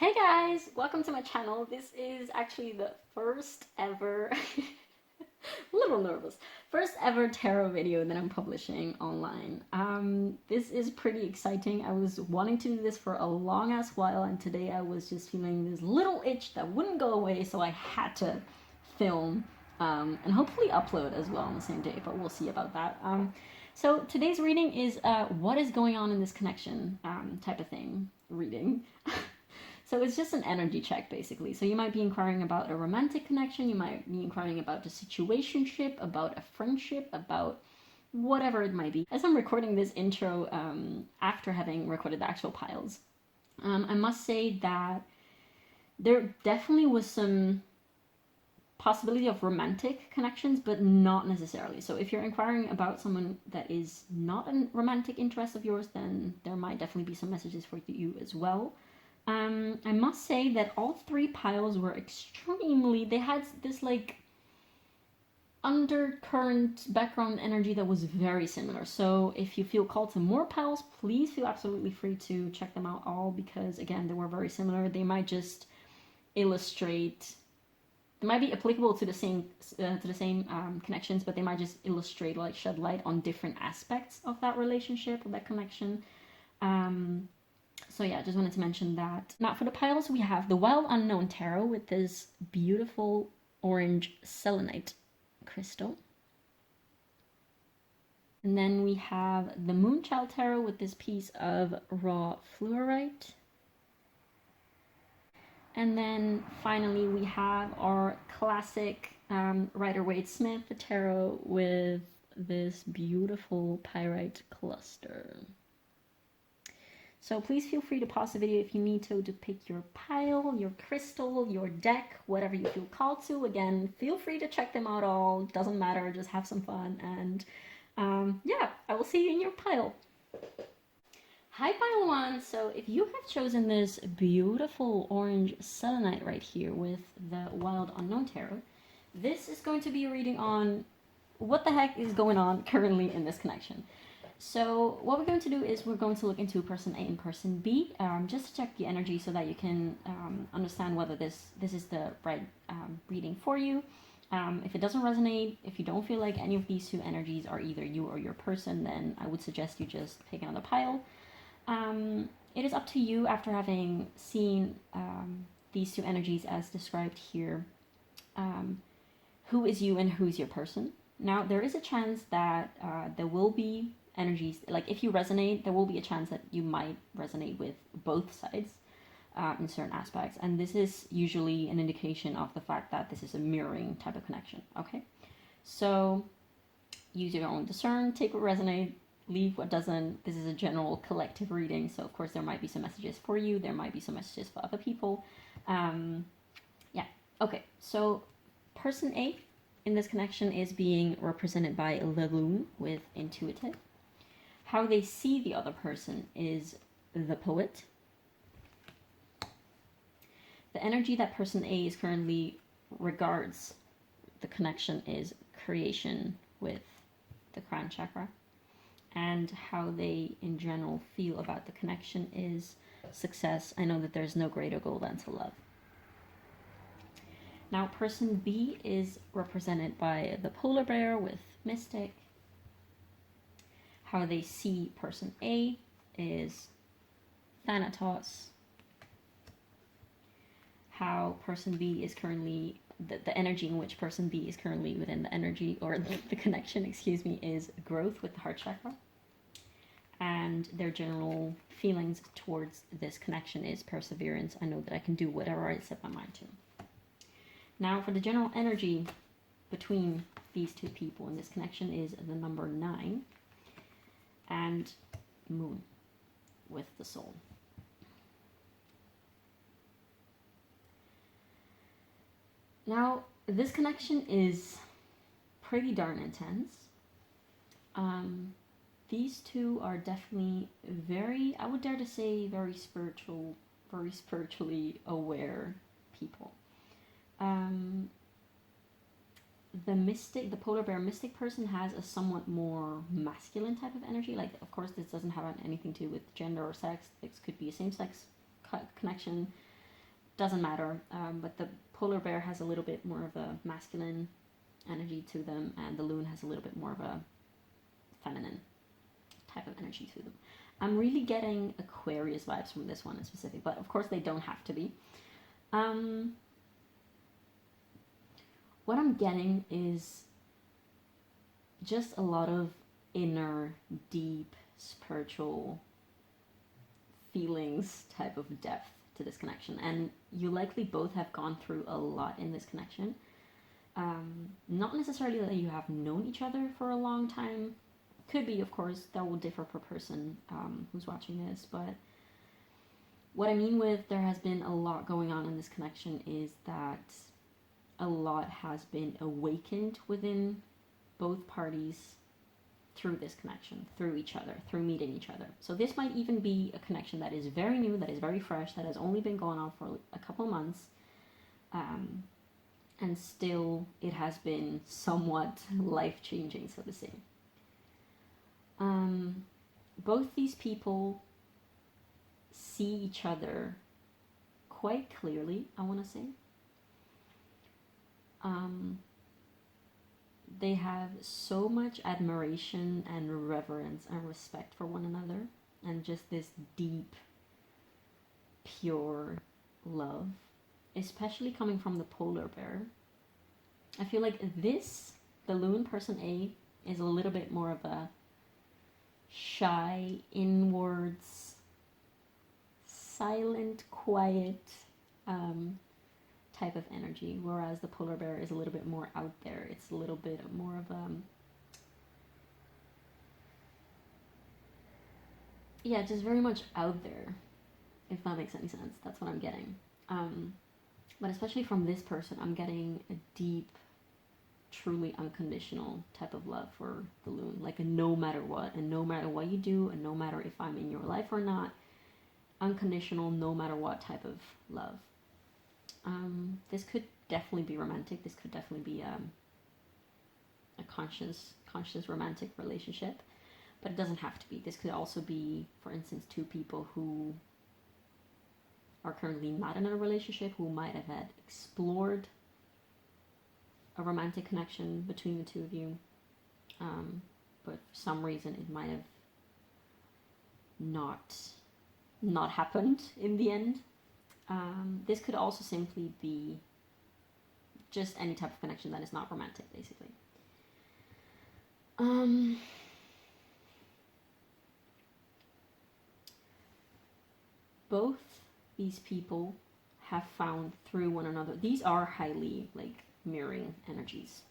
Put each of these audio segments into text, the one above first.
Hey guys, welcome to my channel. This is actually the first ever, a little nervous, first ever tarot video that I'm publishing online. This is pretty exciting. I was wanting to do this for a long ass while, and today I was just feeling this little itch that wouldn't go away, so I had to film and hopefully upload as well on the same day, but we'll see about that. So today's reading is what is going on in this connection type of thing reading. So it's just an energy check, basically. So you might be inquiring about a romantic connection, you might be inquiring about a situationship, about a friendship, about whatever it might be. As I'm recording this intro after having recorded the actual piles, I must say that there definitely was some possibility of romantic connections, but not necessarily. So if you're inquiring about someone that is not a romantic interest of yours, then there might definitely be some messages for you as well. I must say that all three piles were extremely, they had this like undercurrent background energy that was very similar. So if you feel called to more piles, please feel absolutely free to check them out all, because again, they were very similar. They might just illustrate, they might be applicable to the same connections, but they might just illustrate, like shed light on different aspects of that relationship or that connection. So yeah, just wanted to mention that. Now for the piles, we have the Wild Unknown Tarot with this beautiful orange selenite crystal. And then we have the Moonchild Tarot with this piece of raw fluorite. And then finally we have our classic Rider-Waite Smith tarot with this beautiful pyrite cluster. So please feel free to pause the video if you need to pick your pile, your crystal, your deck, whatever you feel called to. Again, feel free to check them out all. Doesn't matter, just have some fun. And yeah, I will see you in your pile. Hi pile one! So if you have chosen this beautiful orange selenite right here with the Wild Unknown Tarot, this is going to be a reading on what the heck is going on currently in this connection. So what we're going to do is we're going to look into person A and person B, just to check the energy so that you can understand whether this is the right reading for you. If it doesn't resonate, if you don't feel like any of these two energies are either you or your person, then I would suggest you just pick another pile. It is up to you, after having seen these two energies as described here, who is you and who's your person. Now there is a chance that there will be energies, like if you resonate, there will be a chance that you might resonate with both sides in certain aspects, and this is usually an indication of the fact that this is a mirroring type of connection. Okay, so use your own discern, take what resonates, leave what doesn't. This is a general collective reading, so of course there might be some messages for you, there might be some messages for other people. Yeah, okay, so person A in this connection is being represented by a Lagoon with intuitive. How they see the other person is the Poet. The energy that person A is currently regards the connection is creation with the crown chakra. And how they in general feel about the connection is success. I know that there's no greater goal than to love. Now person B is represented by the polar bear with mystic. How they see person A is Thanatos. How person B is currently, the energy in which person B is currently within the energy, or the connection, excuse me, is growth with the heart chakra. And their general feelings towards this connection is perseverance. I know that I can do whatever I set my mind to. Now for the general energy between these two people in this connection is the number 9. And Moon with the Soul. Now, this connection is pretty darn intense. These two are definitely very, I would dare to say, very spiritual, very spiritually aware people. The mystic, the polar bear mystic person has a somewhat more masculine type of energy. Like, of course, this doesn't have anything to do with gender or sex. This could be a same-sex connection. doesn't matter. But the polar bear has a little bit more of a masculine energy to them, and the loon has a little bit more of a feminine type of energy to them. I'm really getting Aquarius vibes from this one in specific, but of course they don't have to be. What I'm getting is just a lot of inner, deep, spiritual feelings type of depth to this connection. And you likely both have gone through a lot in this connection. Not necessarily that you have known each other for a long time. Could be, of course, that will differ per person who's watching this. But what I mean with there has been a lot going on in this connection is that a lot has been awakened within both parties through this connection, through each other, through meeting each other. So this might even be a connection that is very new, that is very fresh, that has only been going on for a couple months. And still it has been somewhat life-changing, so to say. Both these people see each other quite clearly, I want to say. They have so much admiration and reverence and respect for one another, and just this deep, pure love, especially coming from the polar bear. I feel like this, the loon person A, is a little bit more of a shy, inwards, silent, quiet type of energy, whereas the polar bear is a little bit more out there. It's a little bit more of yeah, just very much out there, if that makes any sense. That's what I'm getting. But especially from this person, I'm getting a deep, truly unconditional type of love for the loon, like a no matter what, and no matter what you do, and no matter if I'm in your life or not, unconditional, no matter what type of love. This could definitely be romantic. This could definitely be a conscious romantic relationship, but it doesn't have to be. This could also be, for instance, two people who are currently not in a relationship, who might have had explored a romantic connection between the two of you, but for some reason it might have not happened in the end. This could also simply be just any type of connection that is not romantic, basically. Both these people have found through one another. These are highly mirroring energies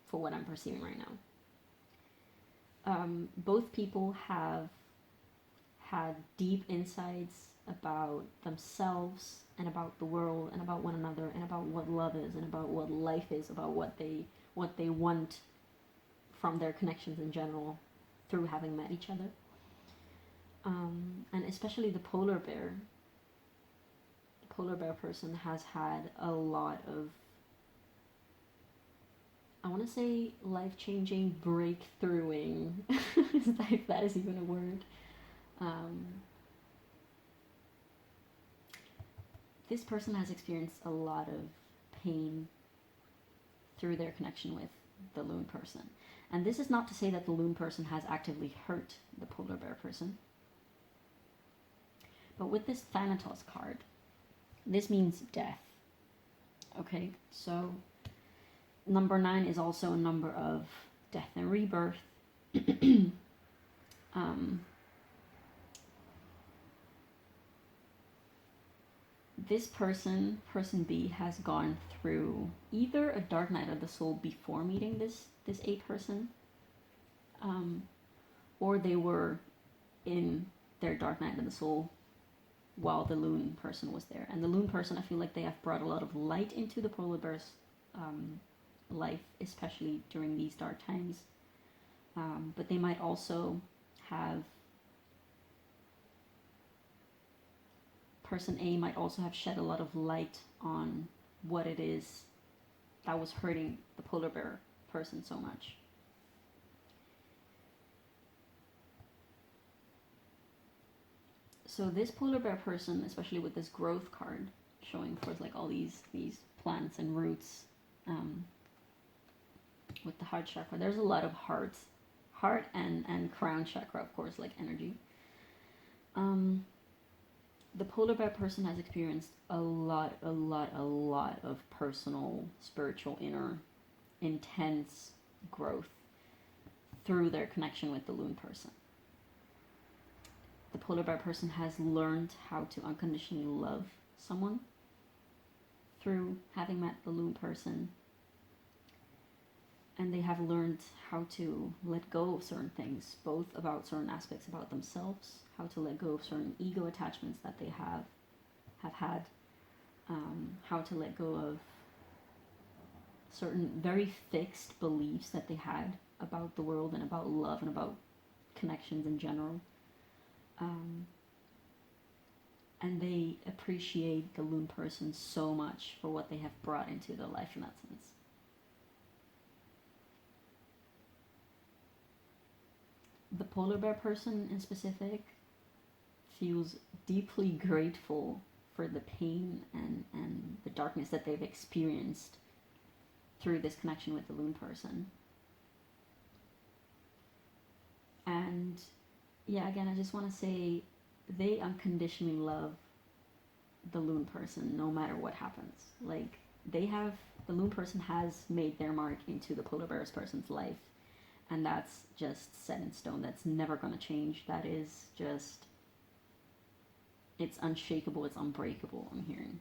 for what I'm perceiving right now. Both people have had deep insights about themselves and about the world and about one another and about what love is and about what life is, about what they want from their connections in general through having met each other. And especially the polar bear person has had a lot of, I want to say, life-changing, breakthroughing, if that is even a word. This person has experienced a lot of pain through their connection with the loon person. And this is not to say that the loon person has actively hurt the polar bear person. But with this Thanatos card, this means death. Okay, so number 9 is also a number of death and rebirth. This person B, has gone through either a dark night of the soul before meeting this A person, or they were in their dark night of the soul while the loon person was there. And the loon person, I feel like they have brought a lot of light into the polar bear's life, especially during these dark times. But they might also have, person A might also have shed a lot of light on what it is that was hurting the polar bear person so much. So this polar bear person, especially with this growth card, showing towards like all these plants and roots. With the heart chakra, there's a lot of heart and crown chakra, of course, like energy. The polar bear person has experienced a lot of personal, spiritual, inner, intense growth through their connection with the loon person. The polar bear person has learned how to unconditionally love someone through having met the loon person. And they have learned how to let go of certain things, both about certain aspects about themselves, how to let go of certain ego attachments that they have had, how to let go of certain very fixed beliefs that they had about the world and about love and about connections in general. And they appreciate the loon person so much for what they have brought into their life in that sense. The polar bear person in specific feels deeply grateful for the pain and the darkness that they've experienced through this connection with the loon person. And yeah, again, I just want to say they unconditionally love the loon person no matter what happens. Like, the loon person has made their mark into the polar bear person's life. And that's just set in stone. That's never going to change. That is just, it's unshakable, it's unbreakable, I'm hearing.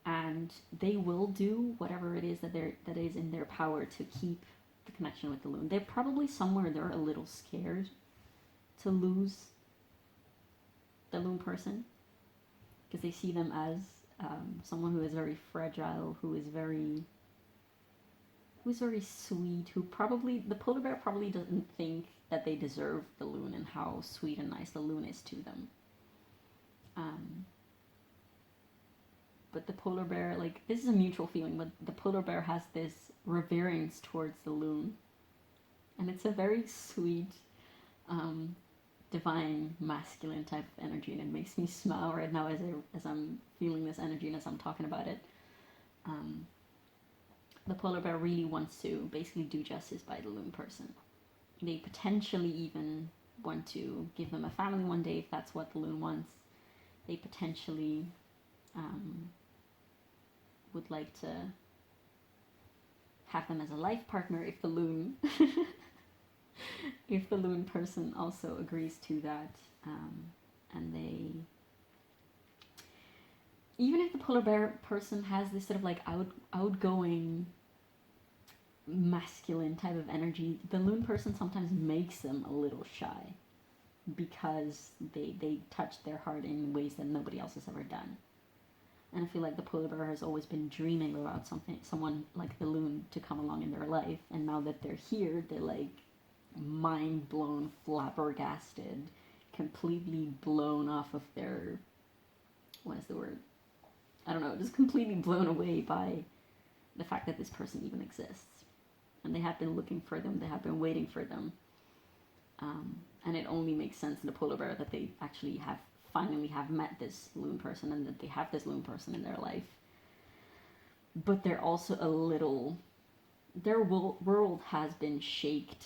And they will do whatever it is that is in their power to keep the connection with the loon. They're probably somewhere they're a little scared to lose the loon person, because they see them as someone who is very fragile, who is very sweet, who probably, the polar bear probably doesn't think that they deserve the loon and how sweet and nice the loon is to them. But the polar bear, like, this is a mutual feeling, but the polar bear has this reverence towards the loon. And it's a very sweet, divine, masculine type of energy, and it makes me smile right now as I'm feeling this energy and as I'm talking about it. The polar bear really wants to basically do justice by the loon person. They potentially even want to give them a family one day if that's what the loon wants. They potentially would like to have them as a life partner if the loon if the loon person also agrees to that, and they, even if the polar bear person has this sort of like outgoing masculine type of energy, the loon person sometimes makes them a little shy because they touch their heart in ways that nobody else has ever done. And I feel like the polar bear has always been dreaming about someone like the loon to come along in their life, and now that they're here, they're like mind blown, flabbergasted, completely blown off of their, what is the word? I don't know, just completely blown away by the fact that this person even exists. And they have been looking for them, they have been waiting for them. And it only makes sense in the polar bear that they actually finally have met this loon person, and that they have this loon person in their life. But they're also a little, their world has been shaken.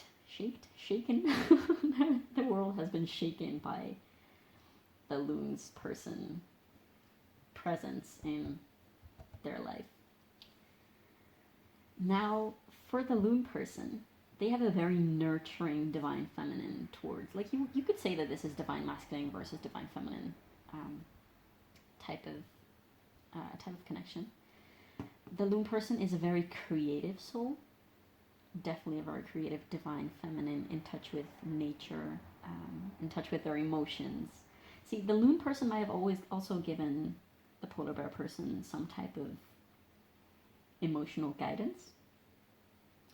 The world has been shaken by the loon's person presence in their life. Now, for the loon person, they have a very nurturing divine feminine towards, like, you could say that this is divine masculine versus divine feminine type of connection. The loon person is a very creative soul, definitely a very creative divine feminine, in touch with nature, in touch with their emotions. See, the loon person might have always also given the polar bear person some type of emotional guidance.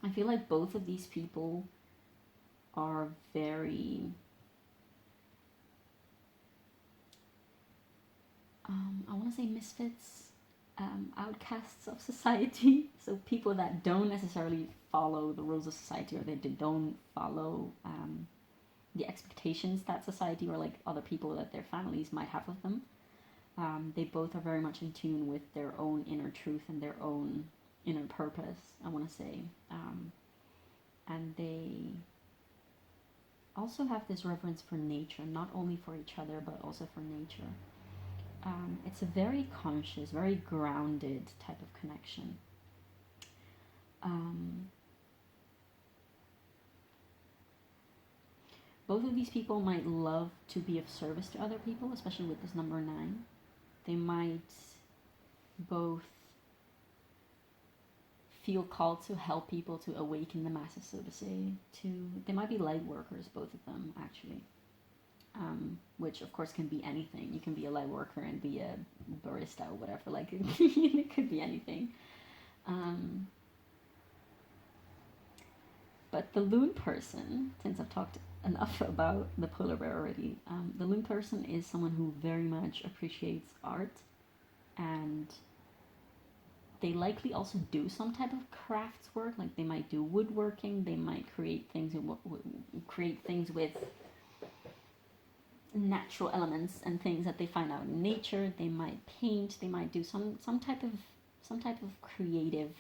I feel like both of these people are very I want to say misfits, outcasts of society. So people that don't necessarily follow the rules of society, or they don't follow the expectations that society or like other people that their families might have of them. They both are very much in tune with their own inner truth and their own inner purpose, I want to say. And they also have this reverence for nature, not only for each other, but also for nature. It's a very conscious, very grounded type of connection. Both of these people might love to be of service to other people, especially with this number 9. They might both feel called to help people to awaken the masses, so to say. They might be light workers, both of them, actually. Which of course can be anything. You can be a light worker and be a barista or whatever. Like it could be anything. But the loon person, since I've talked enough about the polar bear already, the loon person is someone who very much appreciates art, and they likely also do some type of crafts work. Like they might do woodworking, they might create things with natural elements and things that they find out in nature. They might paint, they might do some type of creative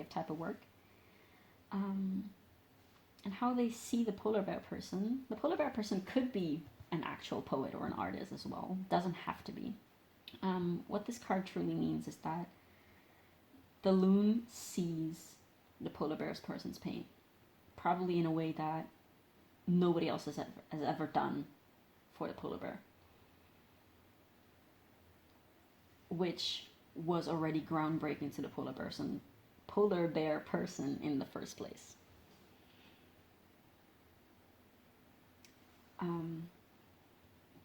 type of work. And how they see the polar bear person. The polar bear person could be an actual poet or an artist as well. Doesn't have to be. What this card truly means is that the loon sees the polar bear's person's pain, probably in a way that nobody else has ever done for the polar bear, which was already groundbreaking to the polar bear person in the first place.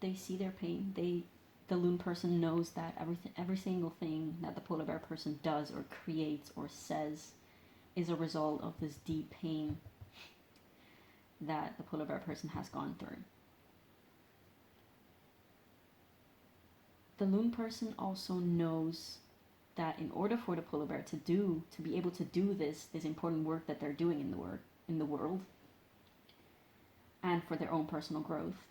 They see their pain. The loon person knows that every single thing that the polar bear person does or creates or says is a result of this deep pain that the polar bear person has gone through. The loon person also knows that in order for the polar bear to be able to do this important work that they're doing in the world, and for their own personal growth,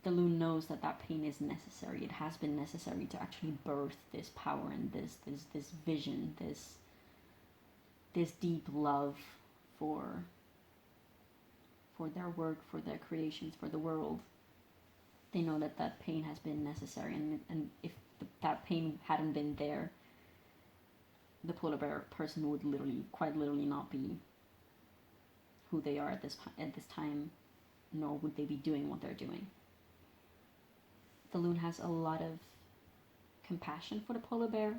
the loon knows that pain is necessary. It has been necessary to actually birth this power and this vision, this deep love for their work, for their creations, for the world. They know that pain has been necessary, and if that pain hadn't been there, the polar bear person would quite literally not be who they are at this time, nor would they be doing what they're doing. The loon has a lot of compassion for the polar bear,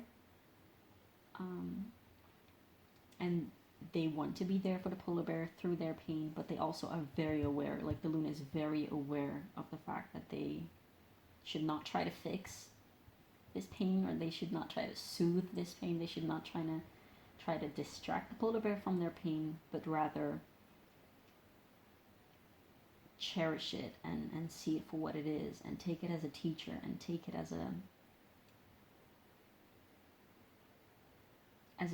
and they want to be there for the polar bear through their pain, but they also are very aware, like the loon is very aware of the fact that they should not try to fix this pain, or they should not try to soothe this pain. They should not try to distract the polar bear from their pain, but rather cherish it and see it for what it is, and take it as a teacher, and take it as a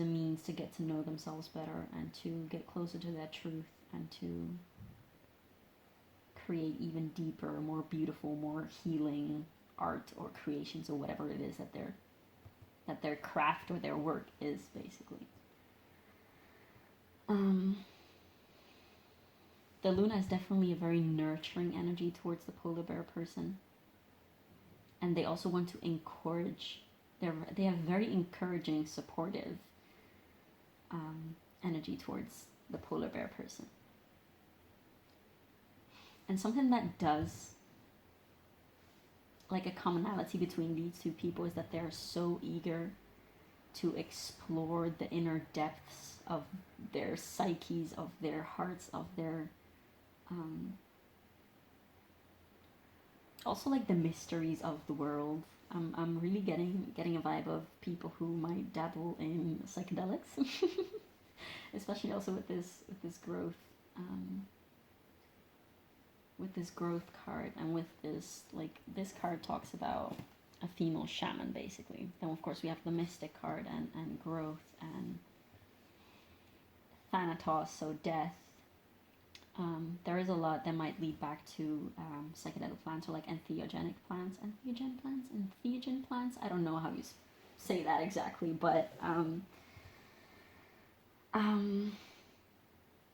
means to get to know themselves better, and to get closer to that truth, and to create even deeper, more beautiful, more healing art or creations, or whatever it is that their craft or their work is, basically. The Luna is definitely a very nurturing energy towards the polar bear person, and they also want to encourage. They have very encouraging, supportive energy towards the polar bear person. And something that does, like a commonality between these two people, is that they're so eager to explore the inner depths of their psyches, of their hearts, of their also like the mysteries of the world. I'm really getting a vibe of people who might dabble in psychedelics, especially also with this growth card, and with this card talks about a female shaman, basically. Then of course we have the mystic card and growth and Thanatos, so death. there is a lot that might lead back to psychedelic plants or like entheogenic plants. Entheogen plants? I don't know how you say that exactly, but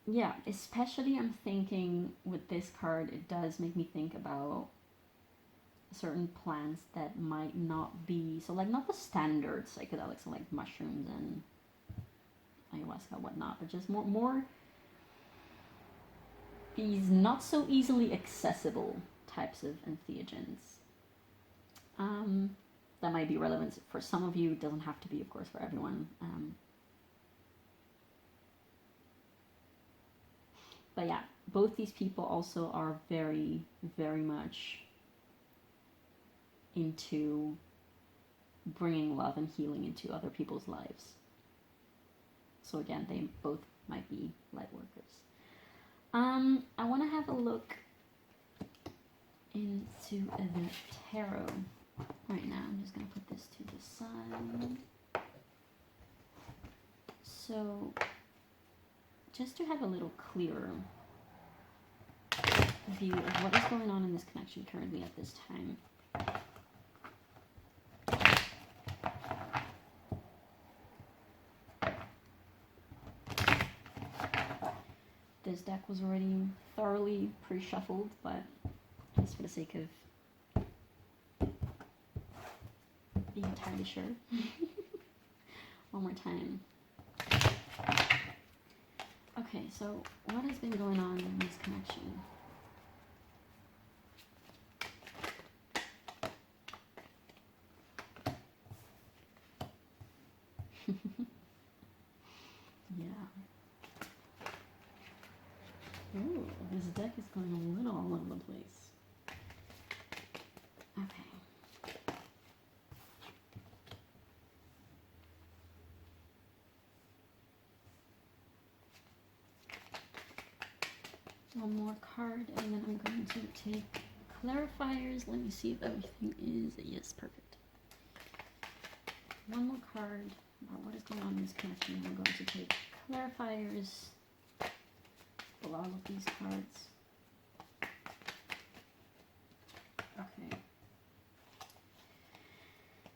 yeah, especially I'm thinking with this card, it does make me think about certain plants that might not be, so like not the standard psychedelics, so like mushrooms and ayahuasca, whatnot, but just more these not so easily accessible types of entheogens. That might be relevant for some of you. It doesn't have to be, of course, for everyone. But yeah, both these people also are very, very much into bringing love and healing into other people's lives. So again, they both might be light workers. I want to have a look into the tarot right now. I'm just going to put this to the side. So, just to have a little clearer view of what is going on in this connection currently at this time. This deck was already thoroughly pre-shuffled, but just for the sake of being entirely sure. One more time. Okay, so what has been going on in this connection? Yeah. Ooh, this deck is going a little all over the place. Okay. One more card, and then I'm going to take clarifiers. Let me see if everything is yes, perfect. One more card about what is going on in this connection. I'm going to take clarifiers for all of these cards. Okay.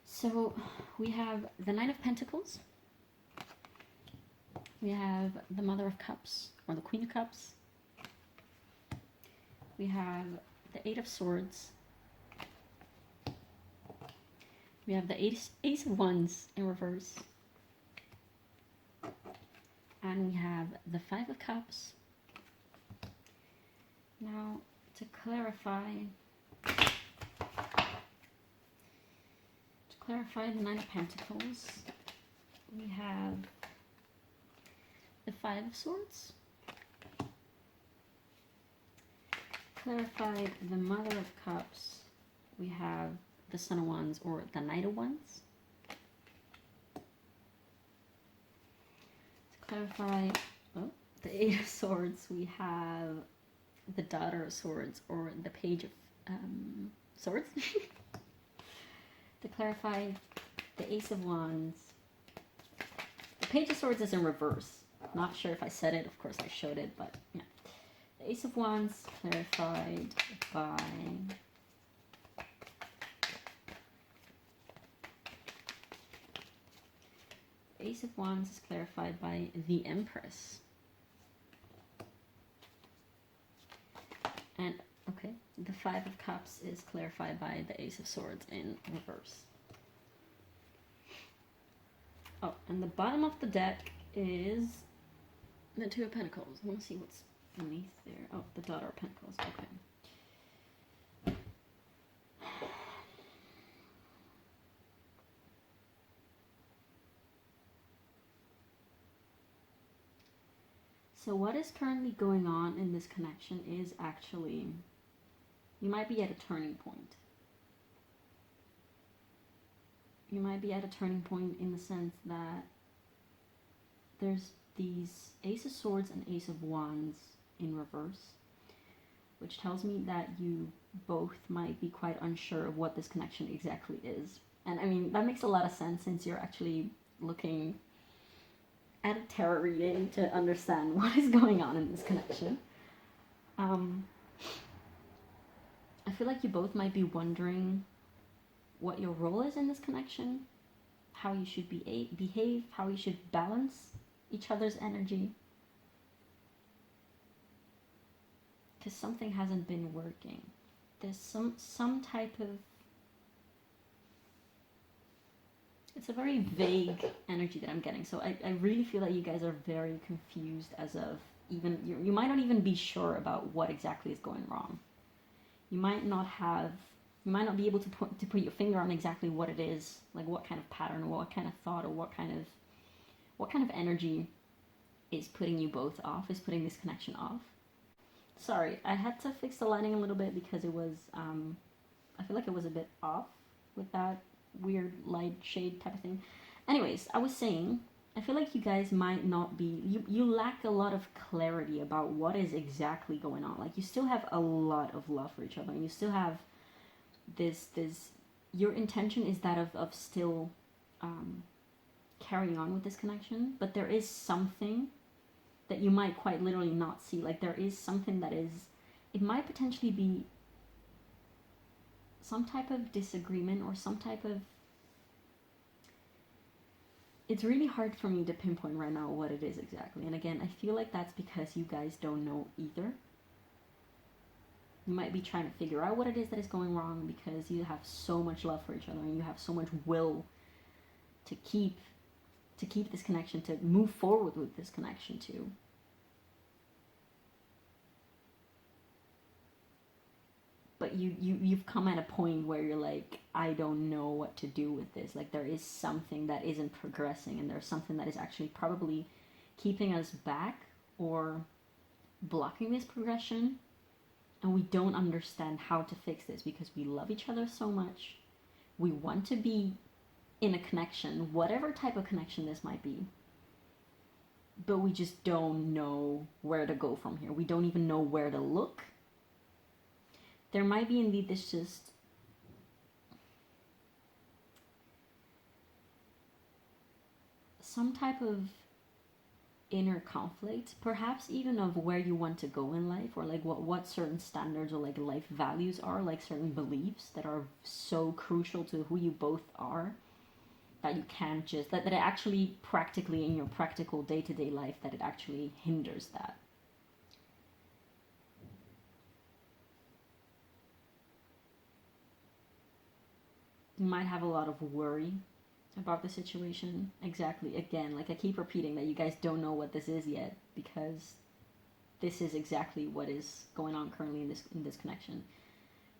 So we have the Nine of Pentacles. We have the Mother of Cups, or the Queen of Cups. We have the Eight of Swords. We have the Ace of Wands in reverse. And we have the Five of Cups. Now, to clarify the Nine of Pentacles, we have the Five of Swords. Clarify the Mother of Cups, we have the Son of Wands or the Knight of Wands. To clarify the Eight of Swords, we have the Daughter of Swords or the Page of Swords. To clarify the Ace of Wands, the Page of Swords is in reverse. Not sure if I said it, of course I showed it, but yeah. The Ace of Wands clarified by Ace of Wands is clarified by the Empress. And, okay, the Five of Cups is clarified by the Ace of Swords in reverse. Oh, and the bottom of the deck is the Two of Pentacles. I want to see what's beneath there. Oh, the Daughter of Pentacles. Okay. So what is currently going on in this connection is actually, you might be at a turning point. You might be at a turning point in the sense that there's these Ace of Swords and Ace of Wands in reverse, which tells me that you both might be quite unsure of what this connection exactly is. And I mean, that makes a lot of sense since you're actually looking at a tarot reading to understand what is going on in this connection. Um, I feel like you both might be wondering what your role is in this connection, how you should behave, how you should balance each other's energy. Because something hasn't been working. There's some type of... It's a very vague energy that I'm getting. So I really feel that you guys are very confused as of even... You might not even be sure about what exactly is going wrong. You might not be able to put your finger on exactly what it is, like what kind of pattern or what kind of thought or what kind of energy is putting you both off, is putting this connection off. Sorry, I had to fix the lighting a little bit because it was, I feel like it was a bit off with that weird light shade type of thing. Anyways, I was saying, I feel like you guys might not be, you lack a lot of clarity about what is exactly going on. Like, you still have a lot of love for each other, and you still have this, your intention is that of still carrying on with this connection, but there is something that you might quite literally not see. Like, there is something that is, it might potentially be some type of disagreement or some type of... It's really hard for me to pinpoint right now what it is exactly. And again, I feel like that's because you guys don't know either. You might be trying to figure out what it is that is going wrong because you have so much love for each other and you have so much will to keep this connection, to move forward with this connection too. But you've come at a point where you're like, I don't know what to do with this. Like, there is something that isn't progressing, and there's something that is actually probably keeping us back or blocking this progression. And we don't understand how to fix this because we love each other so much. We want to be in a connection, whatever type of connection this might be. But we just don't know where to go from here. We don't even know where to look. There might be indeed this just... some type of inner conflict, perhaps even of where you want to go in life, or like what certain standards or like life values are, like certain beliefs that are so crucial to who you both are, that you can't just, that it actually practically in your practical day-to-day life, that it actually hinders that. You might have a lot of worry about the situation. Exactly, again, like I keep repeating that you guys don't know what this is yet, because this is exactly what is going on currently in this connection.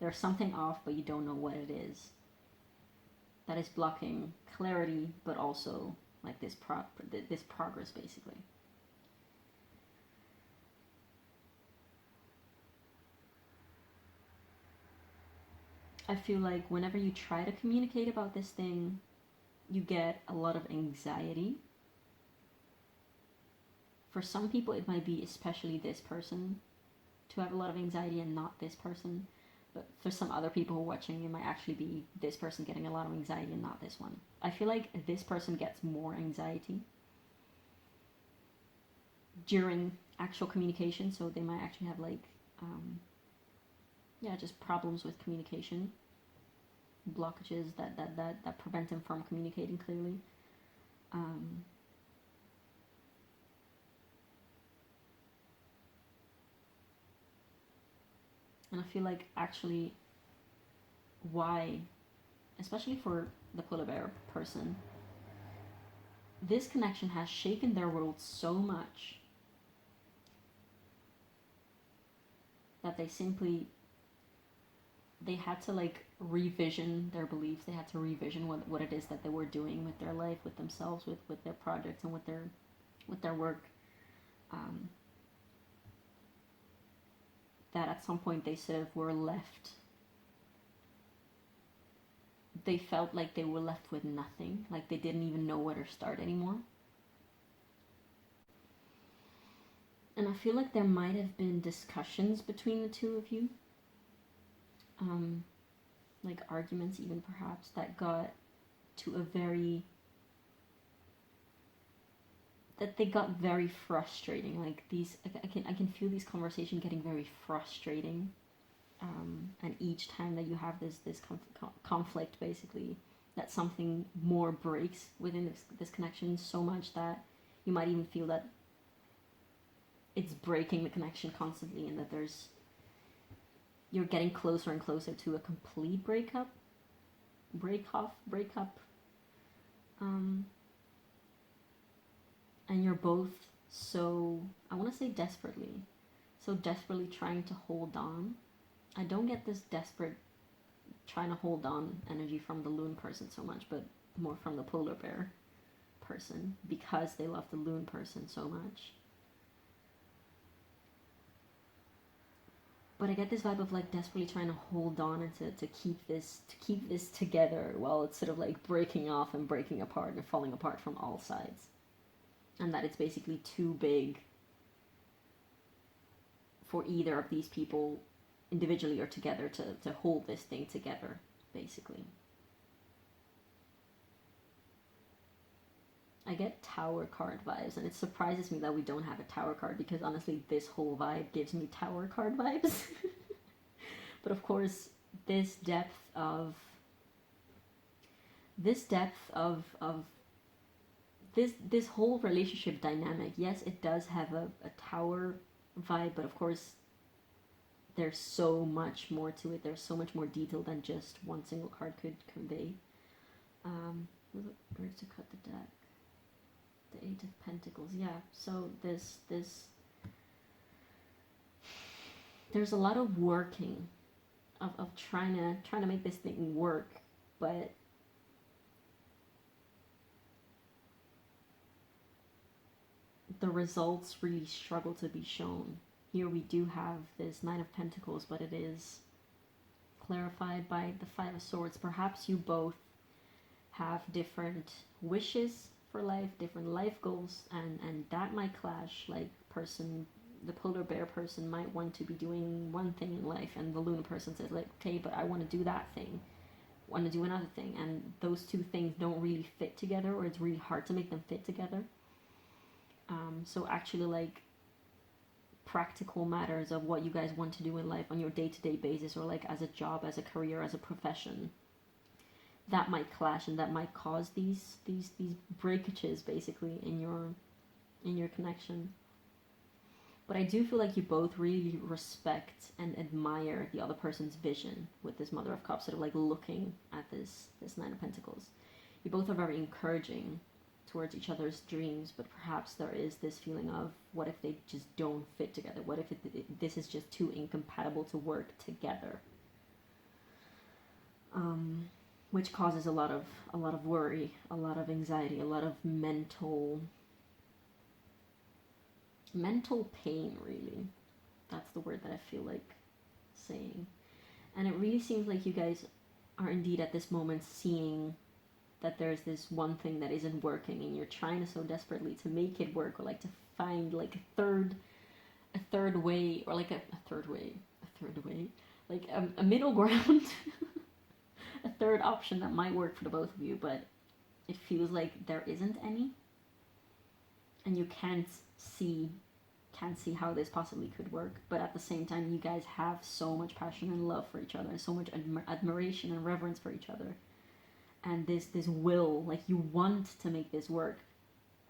There's something off, but you don't know what it is. That is blocking clarity, but also like this progress, basically. I feel like whenever you try to communicate about this thing, you get a lot of anxiety. For some people, it might be especially this person to have a lot of anxiety and not this person. But for some other people who are watching, it might actually be this person getting a lot of anxiety and not this one. I feel like this person gets more anxiety during actual communication, so they might actually have like, just problems with communication, blockages that prevent them from communicating clearly. And I feel like actually why, especially for the polar bear person, this connection has shaken their world so much that they had to like revision their beliefs. They had to revision what it is that they were doing with their life, with themselves, with their projects, and with their work. That at some point they sort of were left. They felt like they were left with nothing, like they didn't even know where to start anymore. And I feel like there might have been discussions between the two of you. Like arguments even perhaps, that got to a very that they got very frustrating. Like these, I can feel these conversations getting very frustrating. And each time that you have this conflict, basically, that something more breaks within this connection so much that you might even feel that it's breaking the connection constantly, and that you're getting closer and closer to a complete breakup. And you're both so, I want to say desperately trying to hold on. I don't get this desperate trying to hold on energy from the loon person so much, but more from the polar bear person, because they love the loon person so much. But I get this vibe of like desperately trying to hold on and to keep this together while it's sort of like breaking off and breaking apart and falling apart from all sides. And that it's basically too big for either of these people individually or together to hold this thing together, basically. I get tower card vibes, and it surprises me that we don't have a tower card, because honestly this whole vibe gives me tower card vibes. But of course, this depth of this whole relationship dynamic, yes, it does have a tower vibe, but of course there's so much more to it. There's so much more detail than just one single card could convey. Where to cut the deck? The Eight of Pentacles. Yeah, so there's a lot of working of trying to make this thing work, but the results really struggle to be shown. Here we do have this Nine of Pentacles, but it is clarified by the Five of Swords. Perhaps you both have different wishes for life, different life goals, and that might clash. Like the polar bear person might want to be doing one thing in life, and the lunar person says like, okay, but I want to do that thing, want to do another thing, and those two things don't really fit together, or it's really hard to make them fit together. So actually, like, practical matters of what you guys want to do in life on your day-to-day basis, or like as a job, as a career, as a profession, that might clash, and that might cause these breakages basically in your connection. But I do feel like you both really respect and admire the other person's vision with this Mother of Cups, sort of like looking at this Nine of Pentacles. You both are very encouraging towards each other's dreams, but perhaps there is this feeling of, what if they just don't fit together? What if this is just too incompatible to work together? Which causes a lot of worry, a lot of anxiety, a lot of mental pain, really. That's the word that I feel like saying. And it really seems like you guys are indeed at this moment seeing that there's this one thing that isn't working, and you're trying so desperately to make it work, or like to find like a third way, or like a third way, like a middle ground, a third option that might work for the both of you, but it feels like there isn't any, and you can't see how this possibly could work. But at the same time, you guys have so much passion and love for each other, and so much admiration and reverence for each other, and this will, like, you want to make this work,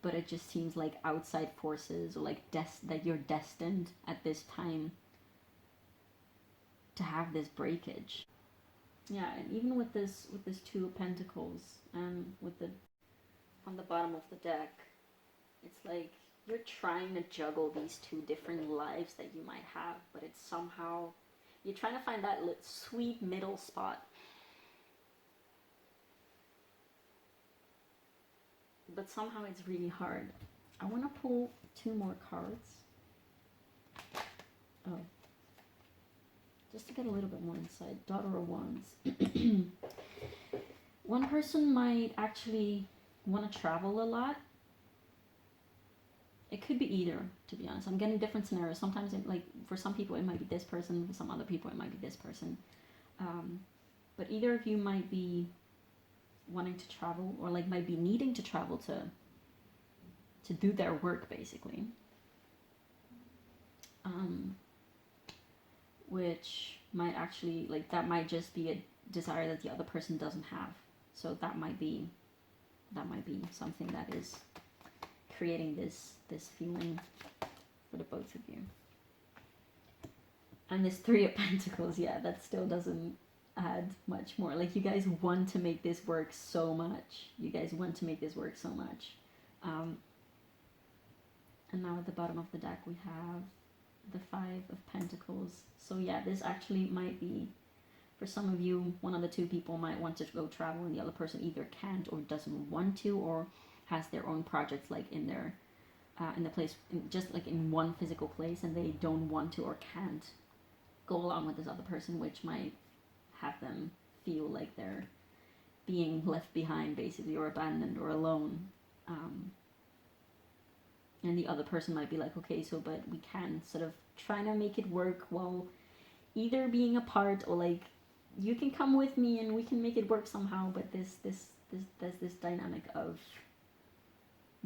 but it just seems like outside forces, or like that you're destined at this time to have this breakage. Yeah, and even with this Two of Pentacles, and with the on the bottom of the deck, it's like you're trying to juggle these two different lives that you might have, but it's somehow you're trying to find that sweet middle spot. But somehow it's really hard. I want to pull two more cards. Oh. Just to get a little bit more insight. Daughter of Wands. One person might actually want to travel a lot. It could be either, to be honest. I'm getting different scenarios. Sometimes, for some people, it might be this person. For some other people, it might be this person. But either of you might be wanting to travel, or like might be needing to travel to do their work, basically. Which might actually, like, that might just be a desire that the other person doesn't have. So that might be something that is creating this feeling for the both of you. And this Three of Pentacles, yeah, that still doesn't add much more. Like, you guys want to make this work so much. You guys want to make this work so much. And now at the bottom of the deck we have the Five of Pentacles. So yeah, this actually might be, for some of you, one of the two people might want to go travel and the other person either can't or doesn't want to, or has their own projects like in their in the place, just like in one physical place, and they don't want to or can't go along with this other person, which might have them feel like they're being left behind, basically, or abandoned or alone. And the other person might be like, okay, so but we can sort of try to make it work while either being apart, or like, you can come with me and we can make it work somehow, but there's this dynamic of,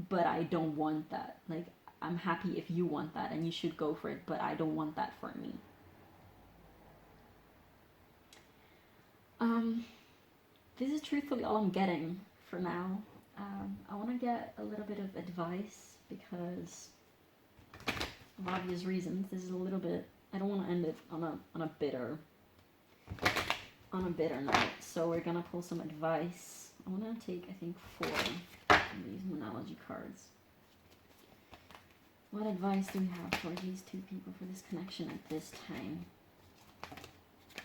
but I don't want that. Like, I'm happy if you want that and you should go for it, but I don't want that for me. This is truthfully all I'm getting for now. I want to get a little bit of advice because of obvious reasons. This is a little bit, I don't want to end it on a bitter note. So we're gonna pull some advice. I want to take, I think, 4 of these Moonology cards. What advice do we have for these two people for this connection at this time?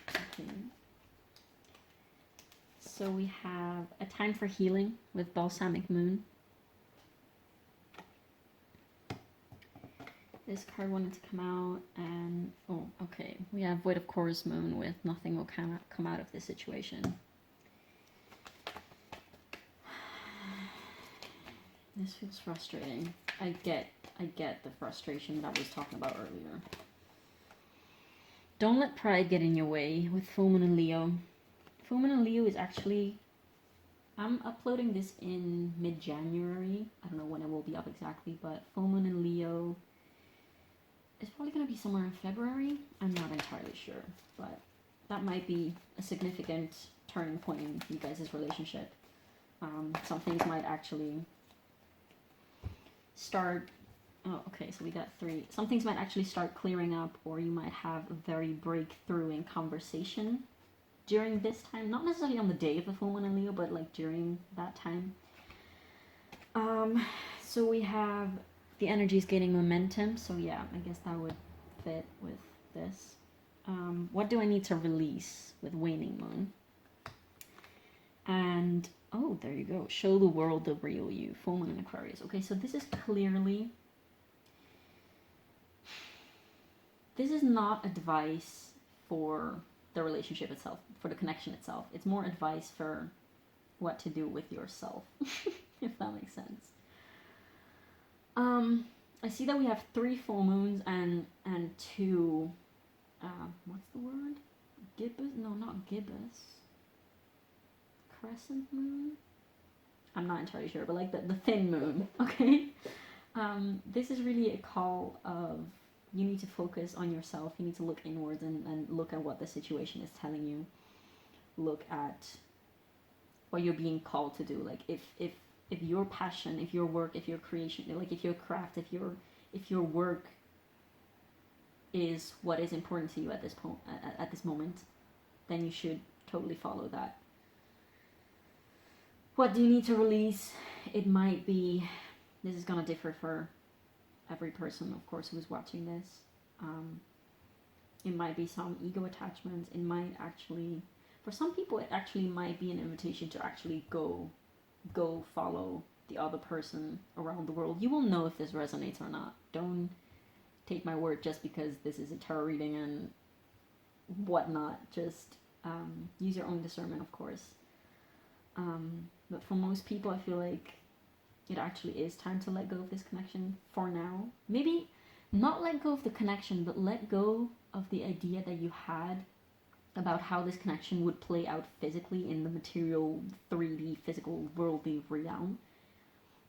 Okay. So we have a time for healing with Balsamic Moon. This card wanted to come out, and oh, okay. We have Void of Chorus Moon with nothing will come out of this situation. This feels frustrating. I get the frustration that I was talking about earlier. Don't let pride get in your way with Full Moon and Leo. Full Moon and Leo is actually, I'm uploading this in mid-January. I don't know when it will be up exactly, but Full Moon and Leo is probably going to be somewhere in February. I'm not entirely sure, but that might be a significant turning point in you guys' relationship. Some things might actually start, oh, okay, so we got 3. Some things might actually start clearing up, or you might have a very breakthrough in conversation during this time. Not necessarily on the day of the Full Moon in Leo, but like during that time. So we have the energies gaining momentum. So yeah, I guess that would fit with this. What do I need to release with Waning Moon? And, oh, there you go. Show the world the real you. Full Moon in Aquarius. Okay, so this is clearly, this is not advice for the relationship itself, for the connection itself. It's more advice for what to do with yourself, if that makes sense. I see that we have 3 full moons and 2, what's the word? Gibbous? No, not gibbous. Crescent moon? I'm not entirely sure, but like the thin moon, okay? This is really a call of, you need to focus on yourself. You need to look inwards and look at what the situation is telling you. Look at what you're being called to do. Like, if your passion, if your work, if your creation, like if your craft, if your work is what is important to you at this moment, then you should totally follow that. What do you need to release? It might be, this is gonna differ for every person, of course, who's watching this. It might be some ego attachments. It might actually, for some people, it actually might be an invitation to actually go follow the other person around the world. You will know if this resonates or not. Don't take my word just because this is a tarot reading and whatnot. Just use your own discernment, of course. But for most people, I feel like it actually is time to let go of this connection for now. Maybe not let go of the connection, but let go of the idea that you had about how this connection would play out physically in the material, 3D, physical, worldly realm.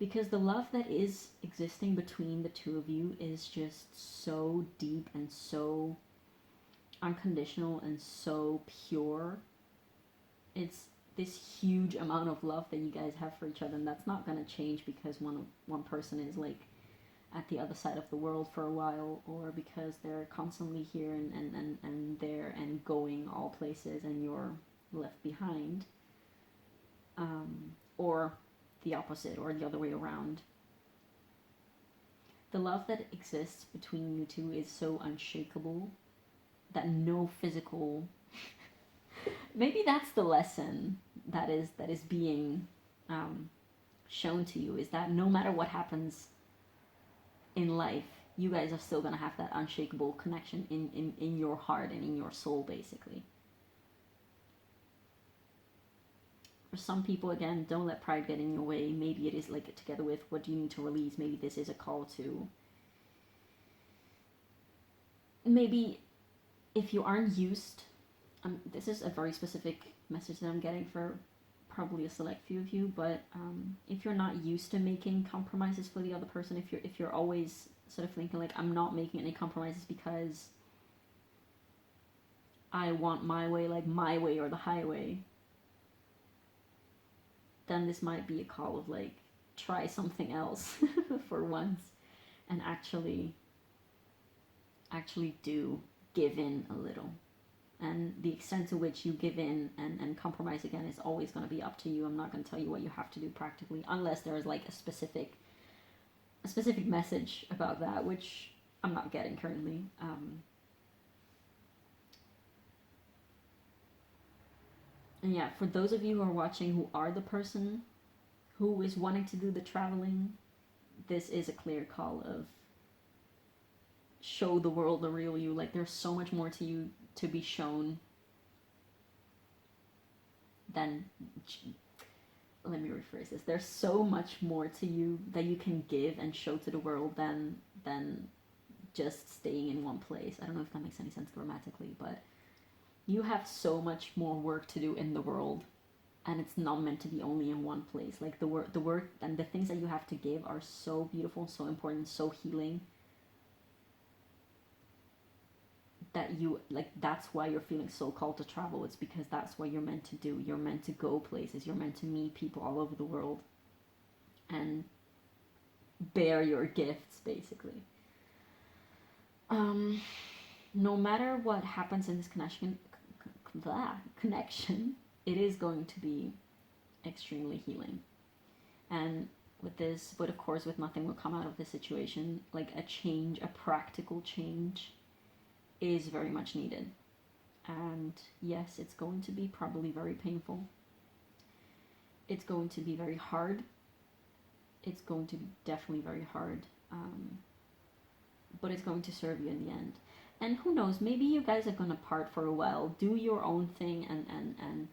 Because the love that is existing between the two of you is just so deep and so unconditional and so pure. It's this huge amount of love that you guys have for each other, and that's not going to change because one person is like at the other side of the world for a while, or because they're constantly here and there and going all places and you're left behind, or the opposite, or the other way around. The love that exists between you two is so unshakable that no physical maybe that's the lesson that is being shown to you, is that no matter what happens in life, you guys are still going to have that unshakable connection in your heart and in your soul, basically. For some people, again, don't let pride get in your way. Maybe it is like together with what do you need to release. Maybe this is a call to, maybe if you aren't used, this is a very specific message that I'm getting for probably a select few of you, but if you're not used to making compromises for the other person, if you're always sort of thinking like, I'm not making any compromises because I want my way, like my way or the highway, then this might be a call of like, try something else for once and actually do give in a little. And the extent to which you give in and compromise, again, is always going to be up to you. I'm not going to tell you what you have to do practically, unless there is like a specific message about that, which I'm not getting currently. And yeah, for those of you who are watching who are the person who is wanting to do the traveling, this is a clear call of show the world the real you. Like, there's so much more to you to be shown than, let me rephrase this, there's so much more to you that you can give and show to the world than just staying in one place. I don't know if that makes any sense grammatically, but you have so much more work to do in the world, and it's not meant to be only in one place. Like, the work and the things that you have to give are so beautiful, so important, so healing, that you, like, that's why you're feeling so called to travel. It's because that's what you're meant to do. You're meant to go places. You're meant to meet people all over the world and bear your gifts, basically. No matter what happens in this connection, it is going to be extremely healing. And with this, but of course with nothing will come out of this situation, like a change, a practical change is very much needed. And yes, it's going to be probably very painful. It's going to be very hard. It's going to be definitely very hard. But it's going to serve you in the end. And who knows, maybe you guys are going to part for a while, do your own thing, and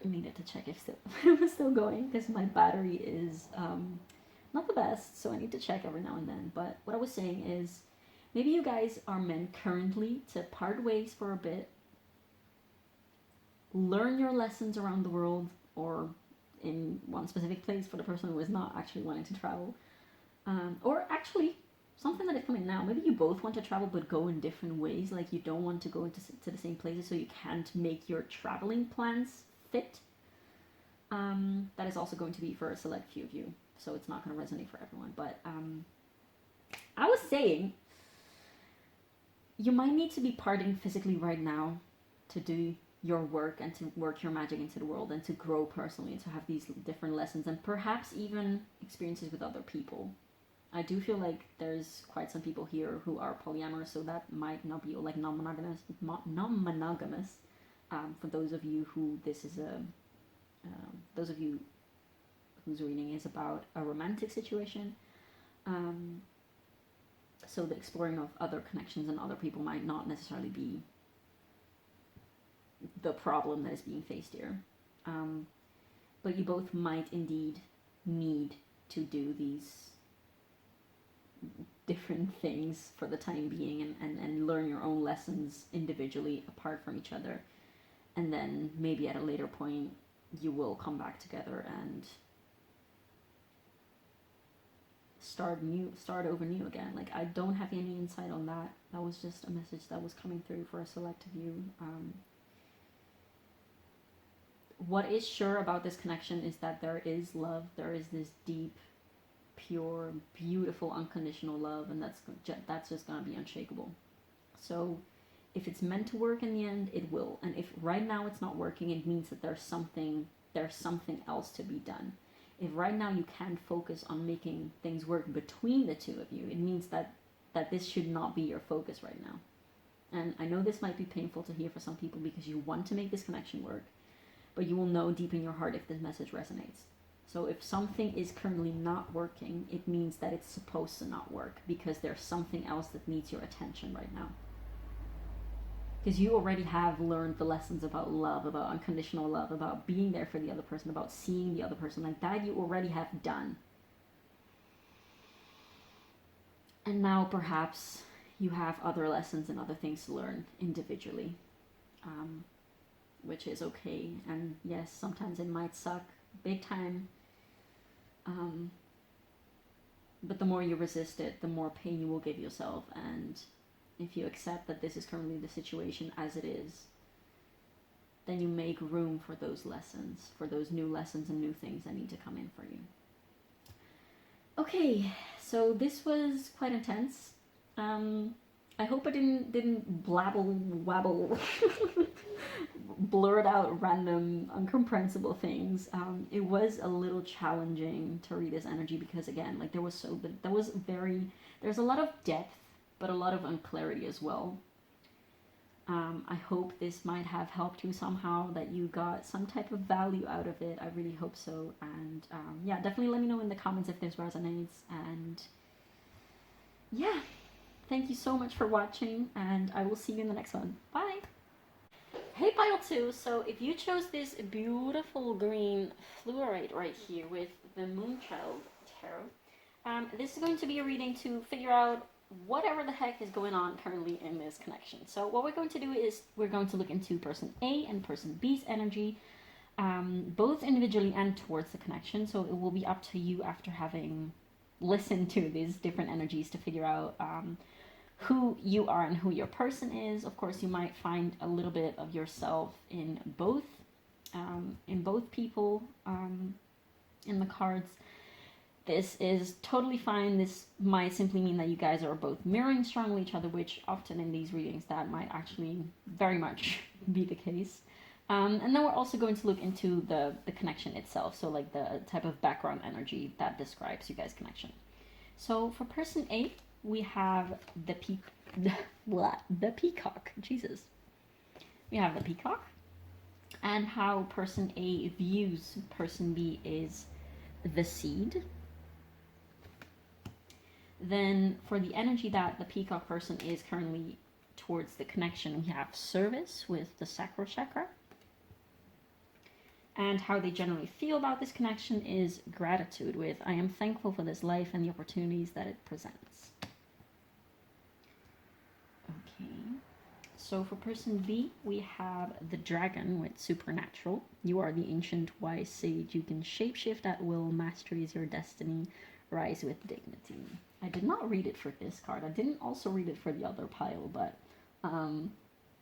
I needed to check if it was still going, because my battery is not the best, so I need to check every now and then. But what I was saying is, maybe you guys are meant currently to part ways for a bit, learn your lessons around the world, or in one specific place for the person who is not actually wanting to travel. Or actually, something that is coming now, maybe you both want to travel but go in different ways. Like, you don't want to go to the same places, so you can't make your traveling plans fit. That is also going to be for a select few of you, so it's not going to resonate for everyone. But I was saying, you might need to be parting physically right now to do your work and to work your magic into the world and to grow personally and to have these different lessons and perhaps even experiences with other people. I do feel like there's quite some people here who are polyamorous, so that might not be like non-monogamous. For those of you who those of you whose reading is about a romantic situation, so the exploring of other connections and other people might not necessarily be the problem that is being faced here. But you both might indeed need to do these different things for the time being and learn your own lessons individually apart from each other. And then maybe at a later point you will come back together and start over new again. Like, I don't have any insight on that. That was just a message that was coming through for a select few. What is sure about this connection is that there is love. There is this deep, pure, beautiful, unconditional love, and that's just gonna be unshakable. So if it's meant to work in the end, it will. And if right now it's not working, it means that there's something else to be done. If right now you can't focus on making things work between the two of you, it means that this should not be your focus right now. And I know this might be painful to hear for some people because you want to make this connection work, but you will know deep in your heart if this message resonates. So if something is currently not working, it means that it's supposed to not work because there's something else that needs your attention right now. Because you already have learned the lessons about love, about unconditional love, about being there for the other person, about seeing the other person. Like that you already have done. And now perhaps you have other lessons and other things to learn individually, which is okay. And yes, sometimes it might suck big time. But the more you resist it, the more pain you will give yourself. And if you accept that this is currently the situation as it is, then you make room for those lessons, for those new lessons and new things that need to come in for you. Okay, so this was quite intense. I hope I didn't wabble, blurt out random, incomprehensible things. It was a little challenging to read this energy because, again, like there's a lot of depth, but a lot of unclarity as well. I hope this might have helped you somehow, that you got some type of value out of it. I really hope so. And yeah, definitely let me know in the comments if this resonates. And yeah, thank you so much for watching, and I will see you in the next one. Bye! Hey Pile 2, so if you chose this beautiful green fluorite right here with the Moonchild tarot, this is going to be a reading to figure out whatever the heck is going on currently in this connection. So what we're going to do is we're going to look into person A and person B's energy, both individually and towards the connection. So it will be up to you after having listened to these different energies to figure out who you are and who your person is. Of course, you might find a little bit of yourself in both people in the cards. This is totally fine. This might simply mean that you guys are both mirroring strongly each other, which often in these readings that might actually very much be the case. And then we're also going to look into the connection itself, so like the type of background energy that describes you guys' connection. So for person A, we have the peacock. Jesus. We have the peacock, and how person A views person B is the seed. Then for the energy that the peacock person is currently towards the connection, we have service with the sacral chakra. And how they generally feel about this connection is gratitude with I am thankful for this life and the opportunities that it presents. Okay, so for person B, we have the dragon with supernatural. You are the ancient wise sage. You can shapeshift at will. Mastery is your destiny. Rise with dignity. I did not read it for this card. I didn't also read it for the other pile, but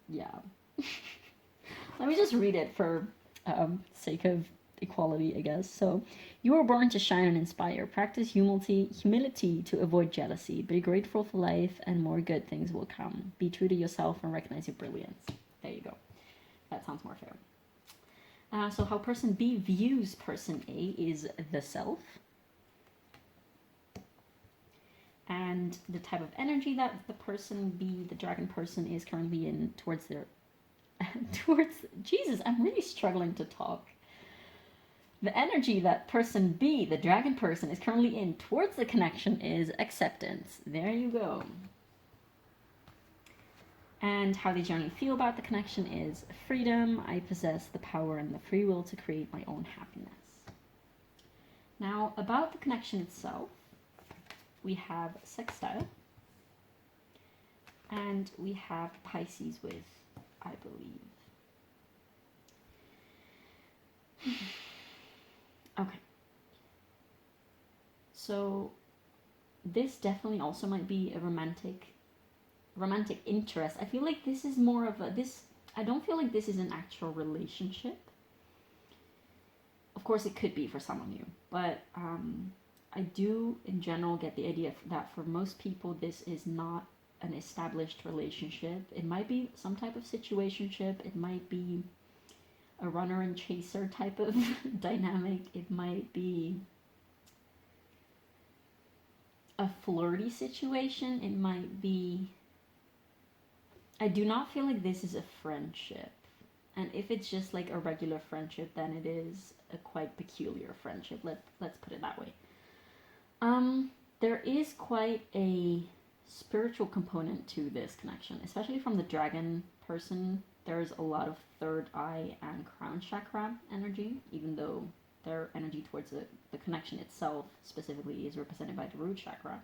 yeah. Let me just read it for sake of equality, I guess. So, you were born to shine and inspire. Practice humility to avoid jealousy. Be grateful for life, and more good things will come. Be true to yourself and recognize your brilliance. There you go. That sounds more fair. So how person B views person A is the self. And the type of energy that the person B, the dragon person, is currently in towards their Jesus, I'm really struggling to talk. The energy that person B, the dragon person, is currently in towards the connection is acceptance. There you go. And how they generally feel about the connection is freedom. I possess the power and the free will to create my own happiness. Now, about the connection itself, we have sextile. And we have Pisces with, I believe. Okay. So this definitely also might be a romantic interest. I feel like this is more of a this. I don't feel like this is an actual relationship. Of course, it could be for some of you, but I do, in general, get the idea that for most people, this is not an established relationship. It might be some type of situationship. It might be a runner and chaser type of dynamic. It might be a flirty situation. It might be. I do not feel like this is a friendship. And if it's just like a regular friendship, then it is a quite peculiar friendship. Let's put it that way. There is quite a spiritual component to this connection, especially from the dragon person. There's a lot of third eye and crown chakra energy, even though their energy towards the connection itself specifically is represented by the root chakra.